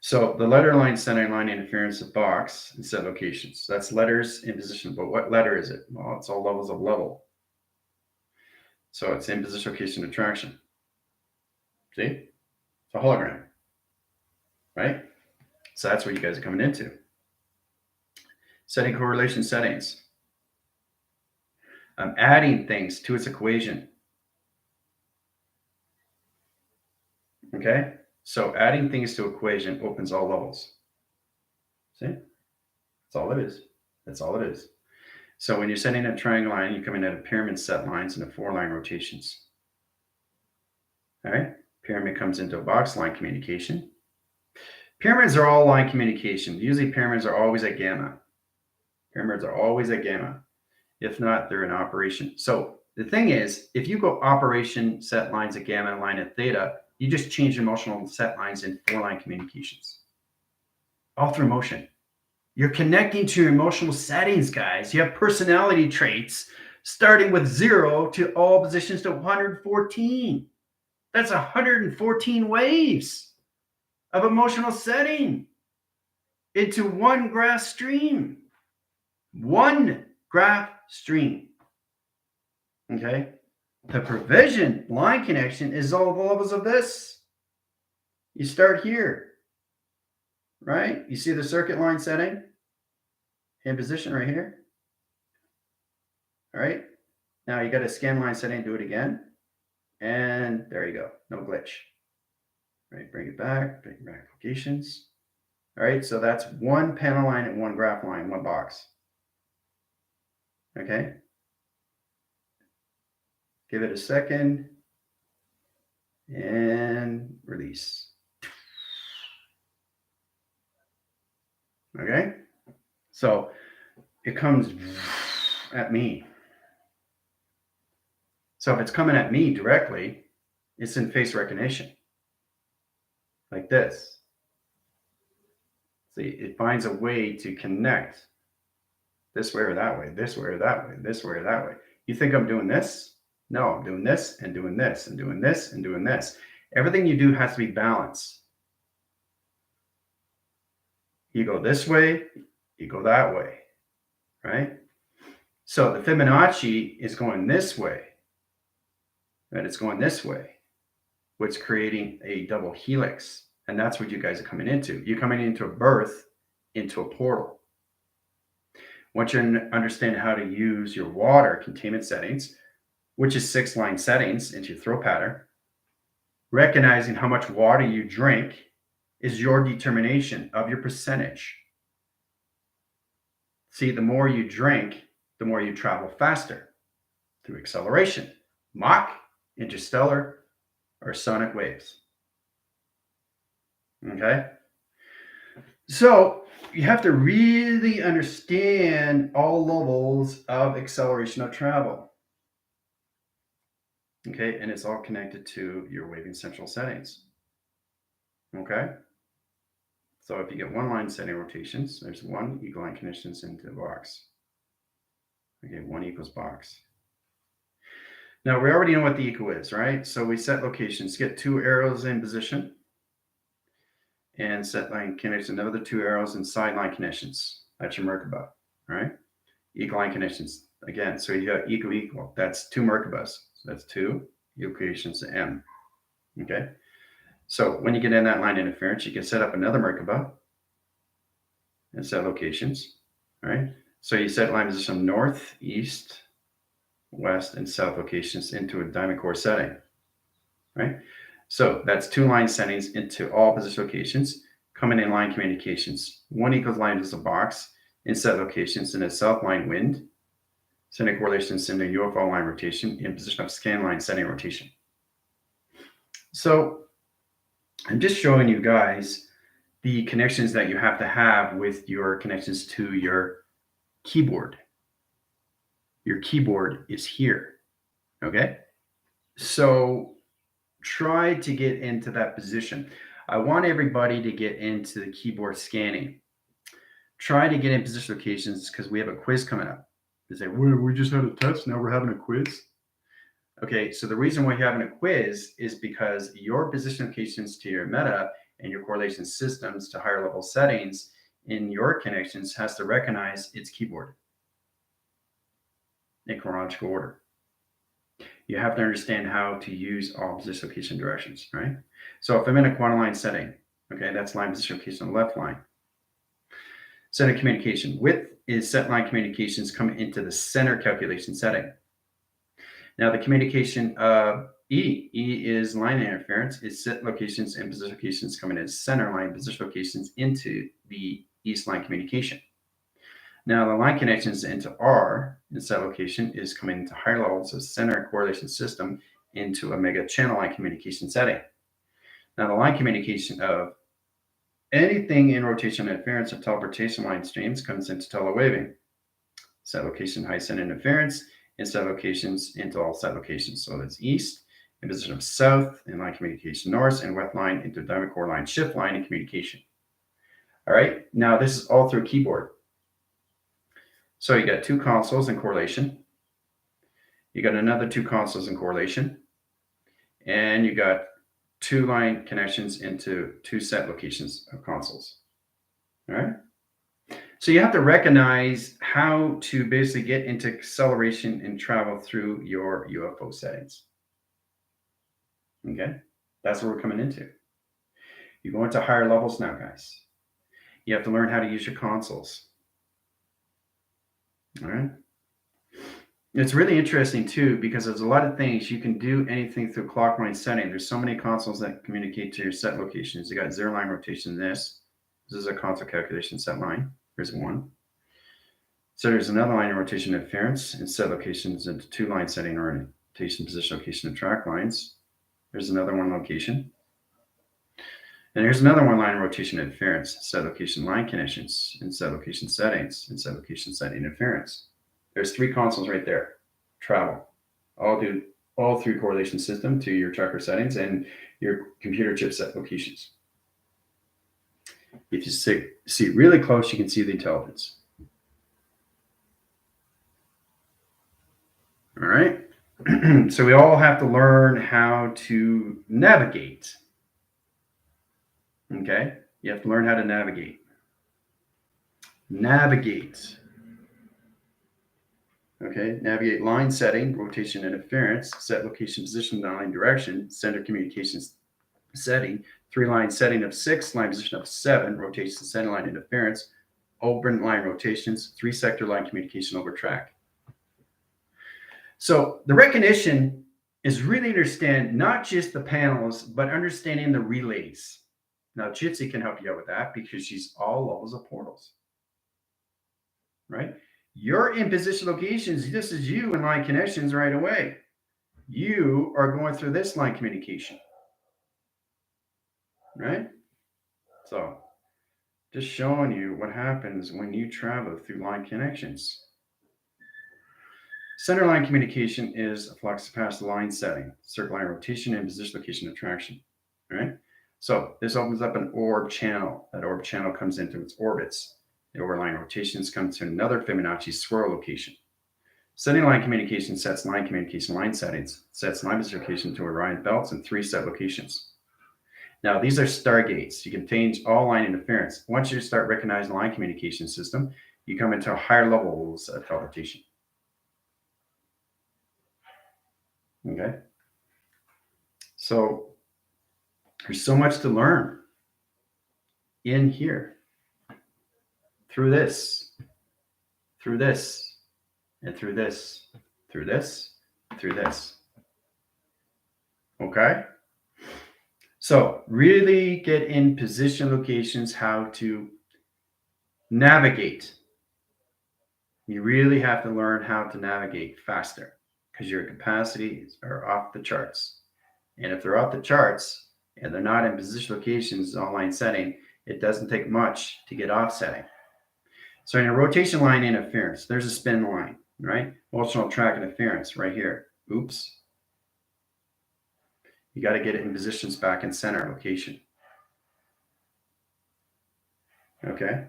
So the letter line center line interference of box and set locations. That's letters in position, but what letter is it? Well, it's all levels of level. So it's in position, location, attraction. See? It's a hologram, right? So that's what you guys are coming into. Setting correlation settings. I'm adding things to its equation. Okay? So adding things to equation opens all levels. See? That's all it is. That's all it is. So when you're setting a triangle line, you come in at a pyramid set lines and a 4-line rotations. All right? Pyramid comes into a box line communication. Pyramids are all line communication. Usually pyramids are always at gamma. Pyramids are always at gamma. If not, they're in operation. So the thing is, if you go operation set lines at gamma and line at theta, you just change emotional set lines in 4-line communications. All through motion. You're connecting to your emotional settings, guys. You have personality traits starting with 0 to all positions to 114. That's 114 waves of emotional setting. into one graph stream. One graph stream. Okay? The provision line connection is all the levels of this. You start here, right? You see the circuit line setting in position right here. All right? Now you got a scan line setting, do it again. And there you go, no glitch. All right, bring it back locations. All right, so that's one panel line and one graph line, one box. Okay. Give it a second and release. Okay, so it comes at me. So if it's coming at me directly, it's in face recognition, like this. See, it finds a way to connect this way or that way, this way or that way, this way or that way. You think I'm doing this? No, I'm doing this and doing this and doing this and doing this. Everything you do has to be balanced. You go this way, you go that way, right? So the Fibonacci is going this way, and it's going this way, which is creating a double helix. And that's what you guys are coming into. You're coming into a birth, into a portal. Once you understand how to use your water containment settings, which is 6 line settings into your throw pattern, recognizing how much water you drink is your determination of your percentage. See, the more you drink, the more you travel faster through acceleration, Mach, interstellar, or sonic waves. Okay? So you have to really understand all levels of acceleration of travel. Okay, and it's all connected to your waving central settings. Okay? So if you get one line setting rotations, there's one equal line connections into the box. Okay, 1 equals box. Now we already know what the equal is, right? So we set locations, get 2 arrows in position, and set line connections, another 2 arrows and side line connections. That's your Merkaba, right? Equal line connections. Again, so you got equal. That's 2 Merkabas. So that's 2 equations to M. Okay? So when you get in that line interference, you can set up another Merkaba and set locations, right? So you set line position north, east, west, and south locations into a diamond core setting, right? So that's 2 line settings into all position locations, coming in line communications. 1 equals line is a box, in set locations in a south line wind, setting correlations in the UFO line rotation, in position of scan line setting rotation. So I'm just showing you guys the connections that you have to have with your connections to your keyboard. Your keyboard is here, okay? So try to get into that position. I want everybody to get into the keyboard scanning. Try to get in position locations because we have a quiz coming up. They say, we just had a test, now we're having a quiz. Okay, so the reason why you're having a quiz is because your position locations to your meta and your correlation systems to higher level settings in your connections has to recognize its keyboard in chronological order. You have to understand how to use all position location directions, right? So if I'm in a quantum line setting, okay, that's line position location on the left line. Center communication. Width is set line communications coming into the center calculation setting. Now the communication of E is line interference, is set locations and position locations coming in center line position locations into the east line communication. Now the line connections into R in set location is coming into higher levels of center correlation system into a mega channel line communication setting. Now the line communication of anything in rotation interference or teleportation line streams comes into telewaving. Set location high center interference and set locations into all set locations. So that's east in position of south in line communication north and west line into diamond core line shift line and communication. All right, now this is all through keyboard. So you got 2 consoles in correlation. You got another 2 consoles in correlation. And you got 2 line connections into 2 set locations of consoles. All right. So you have to recognize how to basically get into acceleration and travel through your UFO settings. Okay, that's what we're coming into. You go into higher levels now, guys. You have to learn how to use your consoles. All right. It's really interesting too, because there's a lot of things you can do anything through clock line setting. There's so many consoles that communicate to your set locations. You got 0 line rotation. This is a console calculation set line. Here's one. So there's another line of rotation interference and set locations into 2 line setting orientation, position, location, and track lines. There's another one location. And here's another one line of rotation interference, set location line connections, and set location settings, and set location setting interference. There's 3 consoles right there. Travel. All through correlation system to your tracker settings and your computer chip set locations. If you see really close, you can see the intelligence. All right. So we all have to learn how to navigate. Okay. You have to learn how to navigate. Navigate. Okay. Navigate line setting, rotation interference, set location, position, line direction, center communications setting, 3 line setting of 6, line position of 7, rotation, center line interference, open line rotations, 3 sector line communication over track. So the recognition is really understand not just the panels, but understanding the relays. Now, Jitsi can help you out with that because she's all levels of portals, right? You're in position locations. This is you in line connections right away. You are going through this line communication, right? So just showing you what happens when you travel through line connections. Center line communication is a flux capacitor line setting, circle line rotation, and position location attraction. All right. So this opens up an orb channel. That orb channel comes into its orbits. The orb line rotations come to another Fibonacci swirl location. Setting line communication sets line communication line settings, sets line position location to Orion belts and 3 set locations. Now these are stargates. You can change all line interference. Once you start recognizing the line communication system, you come into higher levels of teleportation. Okay. So there's so much to learn in here through this, and through this, through this. Okay. So really get in position locations, how to navigate. You really have to learn how to navigate faster because your capacities are off the charts. And if they're off the charts and they're not in position locations, online setting, it doesn't take much to get offsetting. So in a rotation line interference, there's a spin line, right? Motional track interference right here. Oops. You got to get it in positions back in center location. Okay.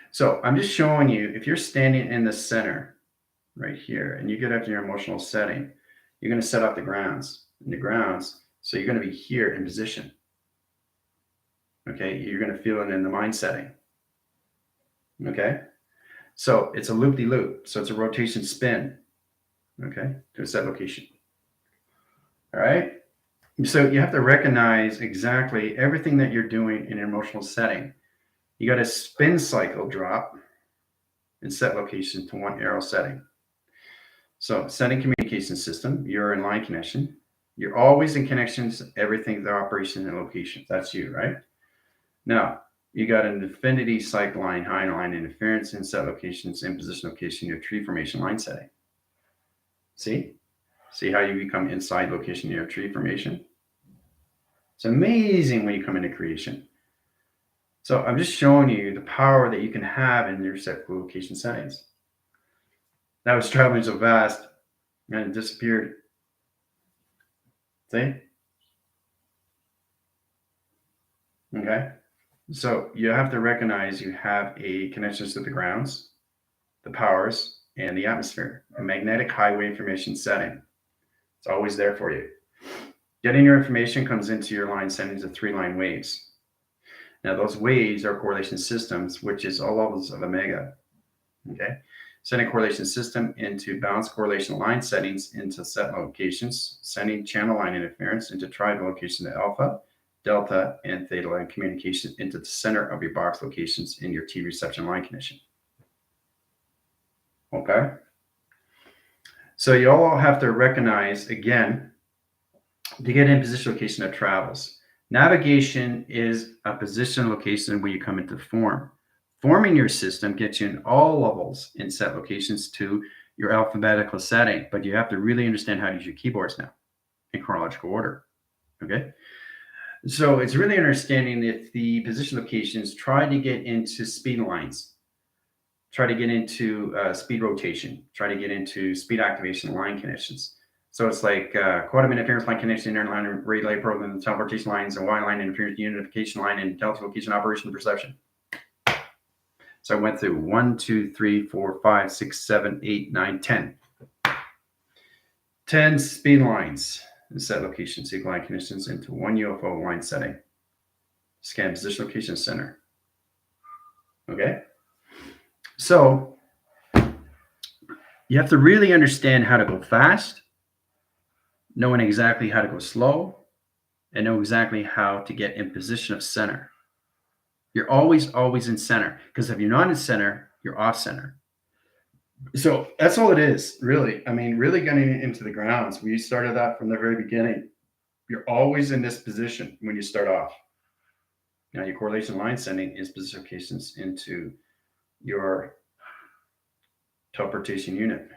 So I'm just showing you, if you're standing in the center right here and you get up to your emotional setting, you're going to set up the grounds. So you're going to be here in position. Okay. You're going to feel it in the mind setting. Okay. So it's a loop-de-loop. So it's a rotation spin. Okay. To a set location. All right. So you have to recognize exactly everything that you're doing in an emotional setting. You got a spin cycle drop and set location to 1 arrow setting. So setting communication system, you're in line connection. You're always in connections, everything, the operation and location. That's you, right? Now, you got an infinity cycle line, high line interference in set locations and position location, your tree formation line setting. See? See how you become inside location, your tree formation? It's amazing when you come into creation. So I'm just showing you the power that you can have in your set location settings. That was traveling so fast and it disappeared. See? Okay. So you have to recognize you have a connections to the grounds, the powers, and the atmosphere, a magnetic highway information setting. It's always there for you. Getting your information comes into your line settings of 3 line waves. Now, those waves are correlation systems, which is all levels of omega. Okay. Sending correlation system into balanced correlation line settings into set locations, sending channel line interference into triangle location to alpha, delta, and theta line communication into the center of your box locations in your T reception line condition. Okay. So you all have to recognize, again, to get in position location that travels. Navigation is a position location where you come into form. Forming your system gets you in all levels in set locations to your alphabetical setting, but you have to really understand how to use your keyboards now in chronological order. Okay. So it's really understanding if the position locations try to get into speed lines, try to get into speed rotation, try to get into speed activation line conditions. So it's like quantum interference line connection, interline relay program, teleportation lines, and Y line interference, unification line, and delta location operation perception. So I went through 1, 2, 3, 4, 5, 6, 7, 8, 9, 10. 10 speed lines and set location sequence line conditions into one UFO line setting. Scan position location center. Okay. So you have to really understand how to go fast, knowing exactly how to go slow, and know exactly how to get in position of center. You're always in center, because if you're not in center, you're off center. So that's all it is, really. I mean, really getting into the grounds. We started that from the very beginning. You're always in this position when you start off. Now, your correlation line sending is position locations into your teleportation unit.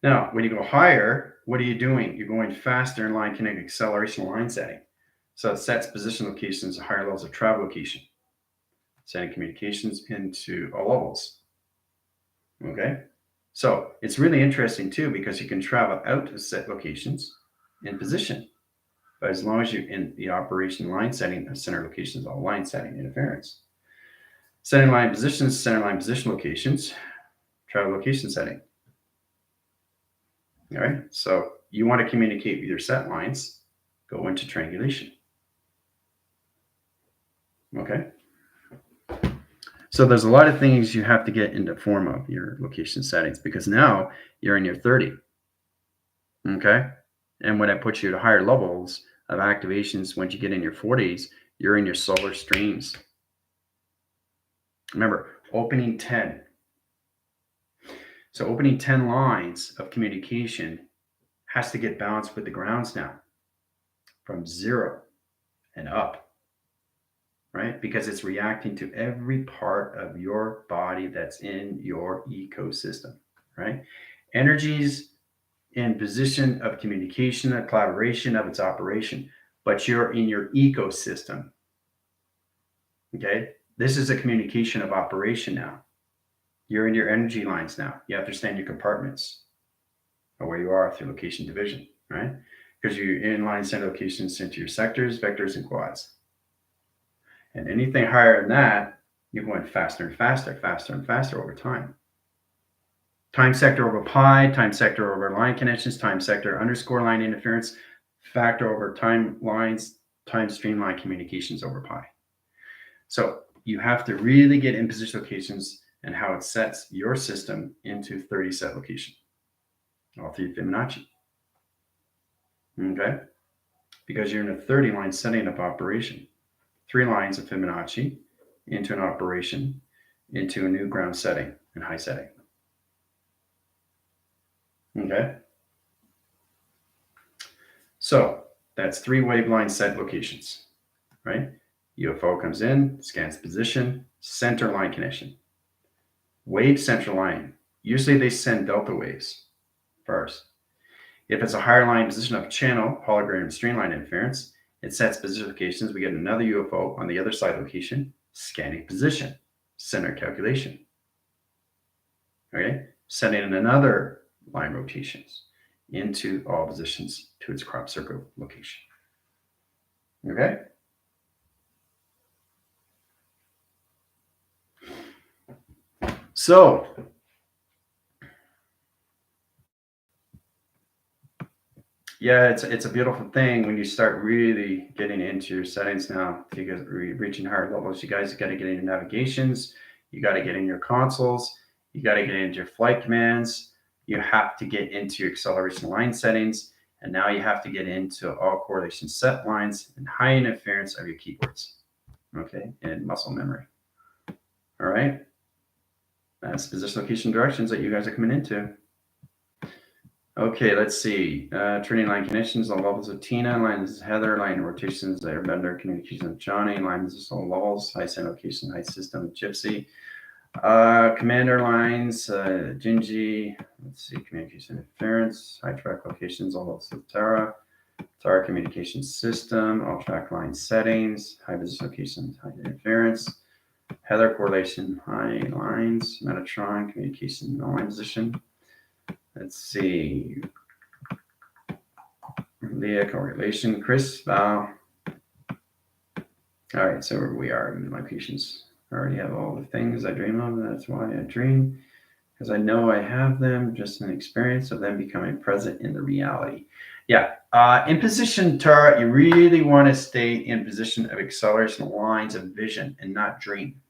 Now, when you go higher, what are you doing? You're going faster in line connect acceleration line setting. So it sets position locations at higher levels of travel location, sending communications into all levels. Okay. So it's really interesting too, because you can travel out to set locations in position. But as long as you're in the operation line setting, the center locations, all line setting interference. Center line positions, center line position locations, travel location setting. All right. So you want to communicate with your set lines, go into triangulation. Okay. So there's a lot of things you have to get into form of your location settings, because now you're in your 30. Okay. And when I put you to higher levels of activations, once you get in your 40s, you're in your solar streams. Remember, opening 10. So opening 10 lines of communication has to get balanced with the grounds now from 0 and up, right? Because it's reacting to every part of your body that's in your ecosystem, right? Energies in position of communication, of collaboration, of its operation, but you're in your ecosystem. Okay. This is a communication of operation now. You're in your energy lines now. You understand your compartments or where you are through location division, right? Because you're in line center locations into your sectors, vectors, and quads. And anything higher than that, you're going faster and faster, faster and faster over time. Time sector over pi, time sector over line connections, time sector underscore line interference, factor over time lines, time streamline communications over pi. So you have to really get in position locations and how it sets your system into 30 set location, all through Fibonacci. Okay? Because you're in a 30 line setting of operation. 3 lines of Fibonacci into an operation, into a new ground setting and high setting. Okay? So that's 3 waveline set locations, right? UFO comes in, scans position, center line connection. Wave center line. Usually they send delta waves first. If it's a higher line position of channel, hologram, streamline interference, it sets position locations. We get another UFO on the other side location, scanning position, center calculation. Okay, sending in another line rotations into all positions to its crop circle location. Okay. So Yeah, it's a beautiful thing when you start really getting into your settings now. Because reaching higher levels, you guys got to get into navigations, you got to get in your consoles, you got to get into your flight commands, you have to get into your acceleration line settings, and now you have to get into all correlation set lines and high interference of your keyboards. Okay, and muscle memory. All right, that's position, location, directions that you guys are coming into. Okay, let's see. Turning line connections, all levels of Tina, lines Heather, line rotations, Airbender, communication of Johnny, lines all levels, high send location, high system, Gypsy. Commander lines, Gingy, let's see, communication interference, high track locations, all levels of Tara. Tara communication system, all track line settings, high position location, high interference. Heather correlation, high lines, Metatron, communication, no line position. Let's see. Leah correlation, Chris, Val. All right, so we are in my patients. I already have all the things I dream of. That's why I dream, because I know I have them, just an experience of them becoming present in the reality. Yeah, in position, Tara, you really want to stay in position of acceleration lines of vision and not dream.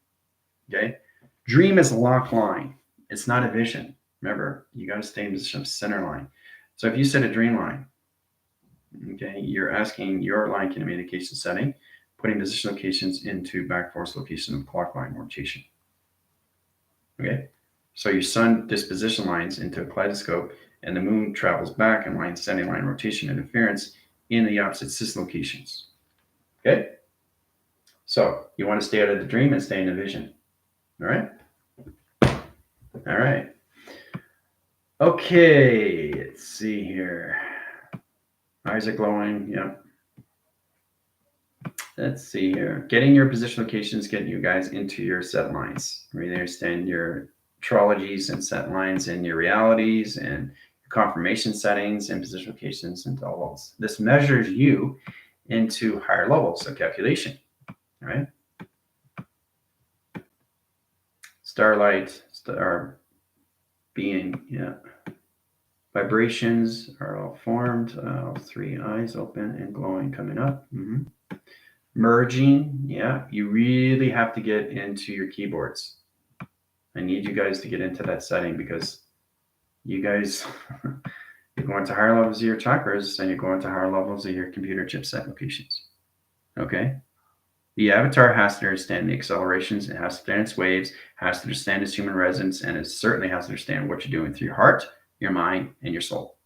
Okay, dream is a lock line. It's not a vision. Remember, you got to stay in position of center line. So if you set a dream line, okay, you're asking your line communication setting, putting position locations into back force location of clock line rotation. Okay, so your sun disposition lines into a kaleidoscope, and the moon travels back in line setting line rotation interference in the opposite cis locations. Okay, so you want to stay out of the dream and stay in the vision. All right. All right. Okay, let's see here. Eyes are glowing. Yep. Let's see here. Getting your position locations, getting you guys into your set lines. Really understand your trologies and set lines and your realities and your confirmation settings and position locations into all levels. This measures you into higher levels of calculation. All right. Starlight, star being, yeah. Vibrations are all formed. All three eyes open and glowing coming up. Merging, yeah. You really have to get into your keyboards. I need you guys to get into that setting because you guys, you're going to higher levels of your chakras and you're going to higher levels of your computer chipset locations. Okay? The avatar has to understand the accelerations, it has to understand its waves, has to understand its human resonance, and it certainly has to understand what you're doing through your heart, your mind, and your soul.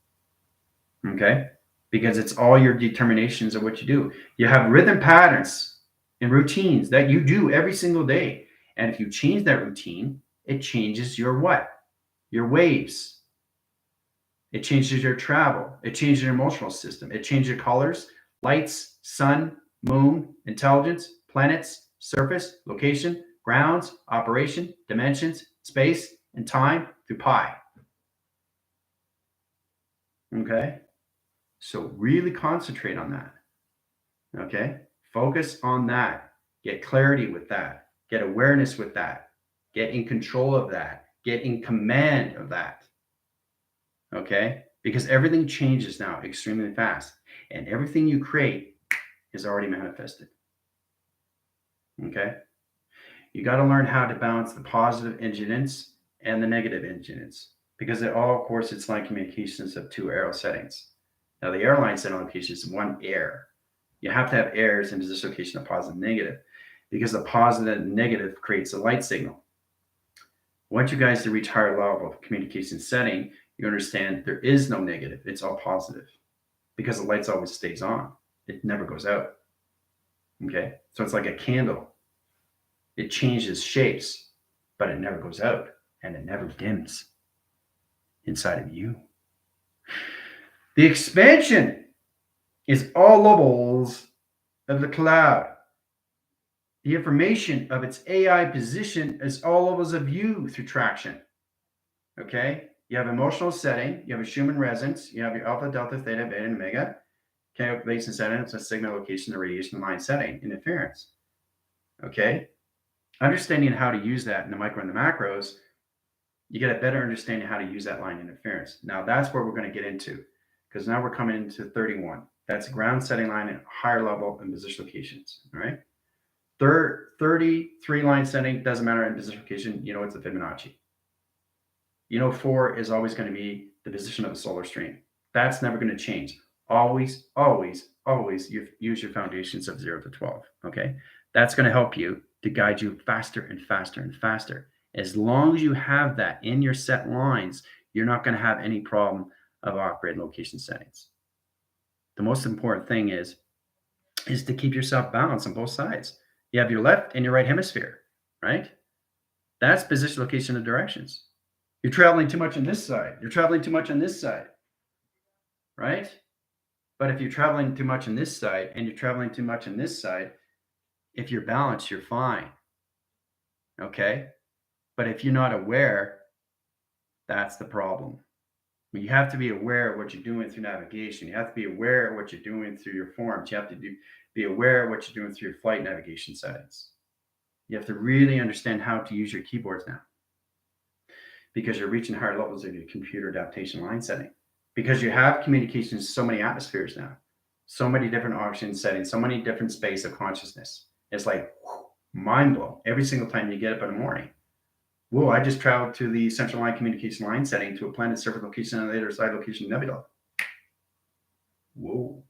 Okay? Because it's all your determinations of what you do. You have rhythm patterns and routines that you do every single day. And if you change that routine, it changes your what? Your waves. It changes your travel. It changes your emotional system. It changes your colors, lights, sun, moon, intelligence, planets, surface, location, grounds, operation, dimensions, space, and time through pi. Okay? So really concentrate on that. Okay? Focus on that. Get clarity with that. Get awareness with that. Get in control of that. Get in command of that. Okay? Because everything changes now extremely fast. And everything you create is already manifested. Okay? You got to learn how to balance the positive incidents and the negative incidents. Because it all, of course, it's line communications of two arrow settings. Now, the airline setting location is one air. You have to have airs in position location of positive and negative because the positive and negative creates a light signal. Once you guys reach higher level of communication setting, you understand there is no negative. It's all positive because the light always stays on. It never goes out. Okay? So it's like a candle. It changes shapes, but it never goes out and it never dims inside of you. The expansion is all levels of the cloud. The information of its AI position is all levels of you through traction. Okay? You have emotional setting, you have a Schumann resonance, you have your alpha, delta, theta, beta, and omega. Calculation setting, it's a signal location, the radiation line setting, interference. Okay? Understanding how to use that in the micro and the macros, you get a better understanding how to use that line interference. Now, that's where we're going to get into. because now we're coming into 31. That's ground setting line at higher level and position locations. All right. 33 line setting doesn't matter in position location. You know it's the Fibonacci. You know 4 is always going to be the position of the solar stream. That's never going to change. Always, always, always use your foundations of 0 to 12. Okay. That's going to help you to guide you faster and faster and faster. As long as you have that in your set lines, you're not going to have any problem of off-grid location settings. The most important thing is to keep yourself balanced on both sides. You have your left and your right hemisphere, right? That's position, location, and directions. You're traveling too much on this side. You're traveling too much on this side, right? But if you're traveling too much on this side and you're traveling too much on this side, if you're balanced, you're fine. Okay? But if you're not aware, that's the problem. You have to be aware of what you're doing through navigation. You have to be aware of what you're doing through your forms. You have to be aware of what you're doing through your flight navigation settings. You have to really understand how to use your keyboards now, because you're reaching higher levels of your computer adaptation line setting, because you have communications, so many atmospheres now, so many different oxygen settings, so many different space of consciousness. It's like mind blown every single time you get up in the morning. Whoa, I just traveled to the central line communication line setting to a planet surface location and later side location nebula. Whoa.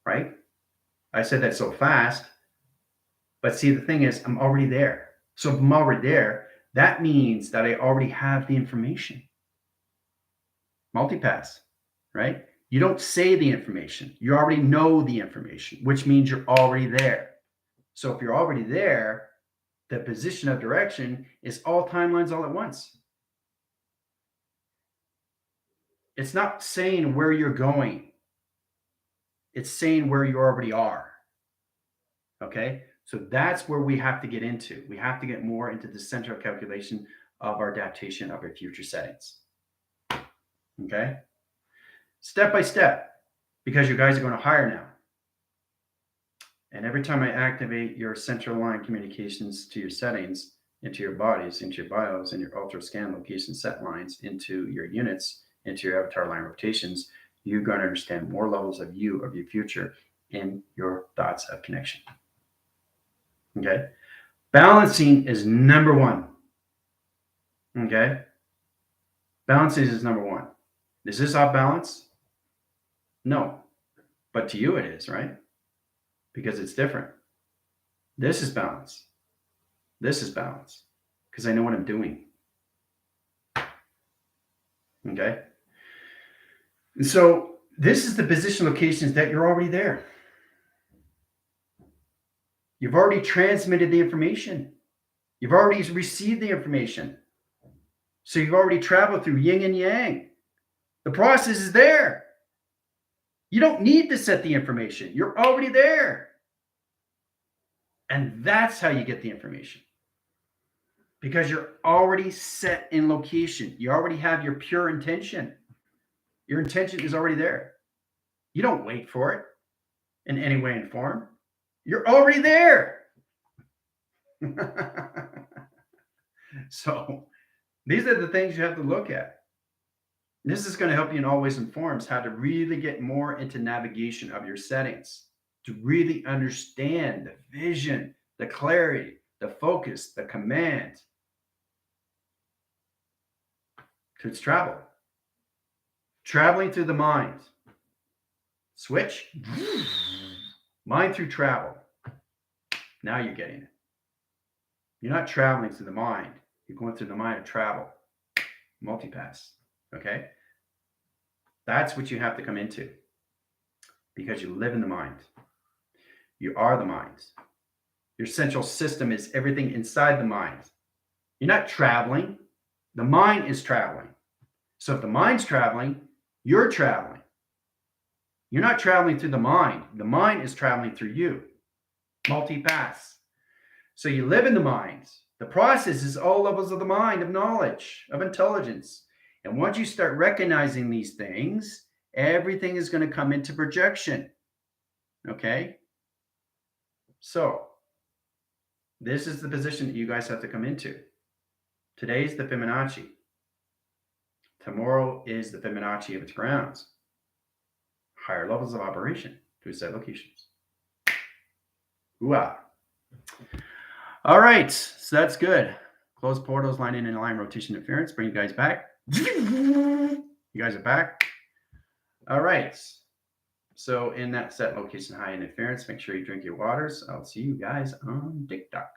Right? I said that so fast. But see, the thing is, I'm already there. So if I'm already there, that means that I already have the information. Multipass, right? You don't say the information. You already know the information, which means you're already there. So if you're already there, the position of direction is all timelines all at once. It's not saying where you're going. It's saying where you already are. Okay? So that's where we have to get into. We have to get more into the central calculation of our adaptation of our future settings. Okay? Step by step, because you guys are going to hire now. And every time I activate your central line communications to your settings, into your bodies, into your bios, and your ultra scan location set lines, into your units, into your avatar line rotations, you're going to understand more levels of you, of your future, in your dots of connection. Okay? Balancing is number one. Okay? Balancing is number one. Is this off balance? No. But to you it is, right? Because it's different. This is balance. This is balance. Because I know what I'm doing. Okay? And so this is the position locations that you're already there. You've already transmitted the information. You've already received the information. So you've already traveled through yin and yang. The process is there. You don't need to set the information. You're already there. And that's how you get the information. Because you're already set in location. You already have your pure intention. Your intention is already there. You don't wait for it in any way and form. You're already there. So these are the things you have to look at. This is going to help you in all ways and forms how to really get more into navigation of your settings, to really understand the vision, the clarity, the focus, the command. So it's travel. Traveling through the mind. Switch. Mind through travel. Now you're getting it. You're not traveling through the mind. You're going through the mind of travel. Multipass. Okay? That's what you have to come into. Because you live in the mind. You are the mind. Your central system is everything inside the mind. You're not traveling. The mind is traveling. So if the mind's traveling, you're traveling. You're not traveling through the mind. The mind is traveling through you. Multipass. So you live in the mind. The process is all levels of the mind, of knowledge, of intelligence. And once you start recognizing these things, everything is going to come into projection. Okay? So, this is the position that you guys have to come into. Today's the Fibonacci. Tomorrow is the Fibonacci of its grounds. Higher levels of operation to set locations. Ooh-ah. All right, so that's good. Close portals, line in and line rotation interference. Bring you guys back. You guys are back. All right. So in that set location high interference, make sure you drink your waters. I'll see you guys on TikTok.